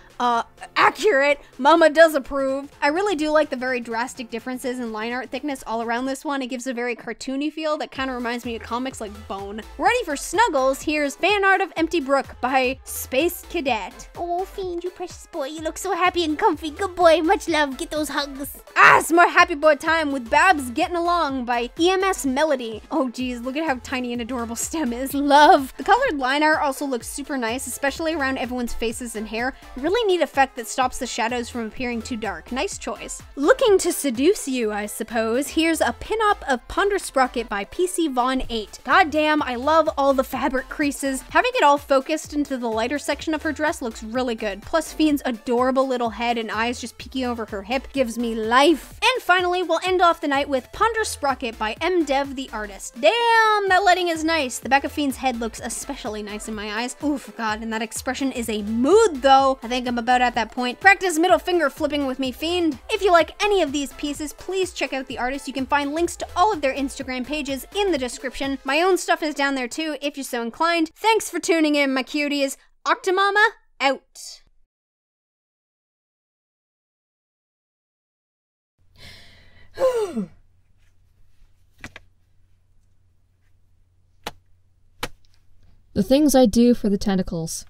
Accurate. Mama does approve. I really do like the very drastic differences in line art thickness all around this one. It gives a very cartoony feel that kind of reminds me of comics like Bone. Ready for snuggles, here's Fanart of EmptyBrooke by Spacee Cadett. Oh, Fiend, you precious boy. You look so happy and comfy. Good boy. Much love. Get those hugs. Some more happy boy time with Babs Getting Along by emsmelody. Oh geez, look at how tiny and adorable STEM is. Love. The colored line art also looks super nice, especially around everyone's faces and hair. Really neat effect that stops the shadows from appearing too dark. Nice choice. Looking to seduce you, I suppose, here's a Pinup of Ponder Sprocket by PC Von 8. Goddamn, I love all the fabric creases. Having it all focused into the lighter section of her dress looks really good. Plus Fiend's adorable little head and eyes just peeking over her hip gives me life. And finally, we'll end off the night with Ponder Sprocket by mdev the artist. Damn, that lighting is nice. The back of Fiend's head looks especially nice in my eyes. Oof, God, and that expression is a mood though. I think I'm about at that point. Practice middle finger flipping with me, Fiend. If you like any of these pieces, please check out the artist. You can find links to all of their Instagram pages in the description. My own stuff is down there too, if you're so inclined. Thanks for tuning in, my cuties. Octomama, out. The things I do for the tentacles.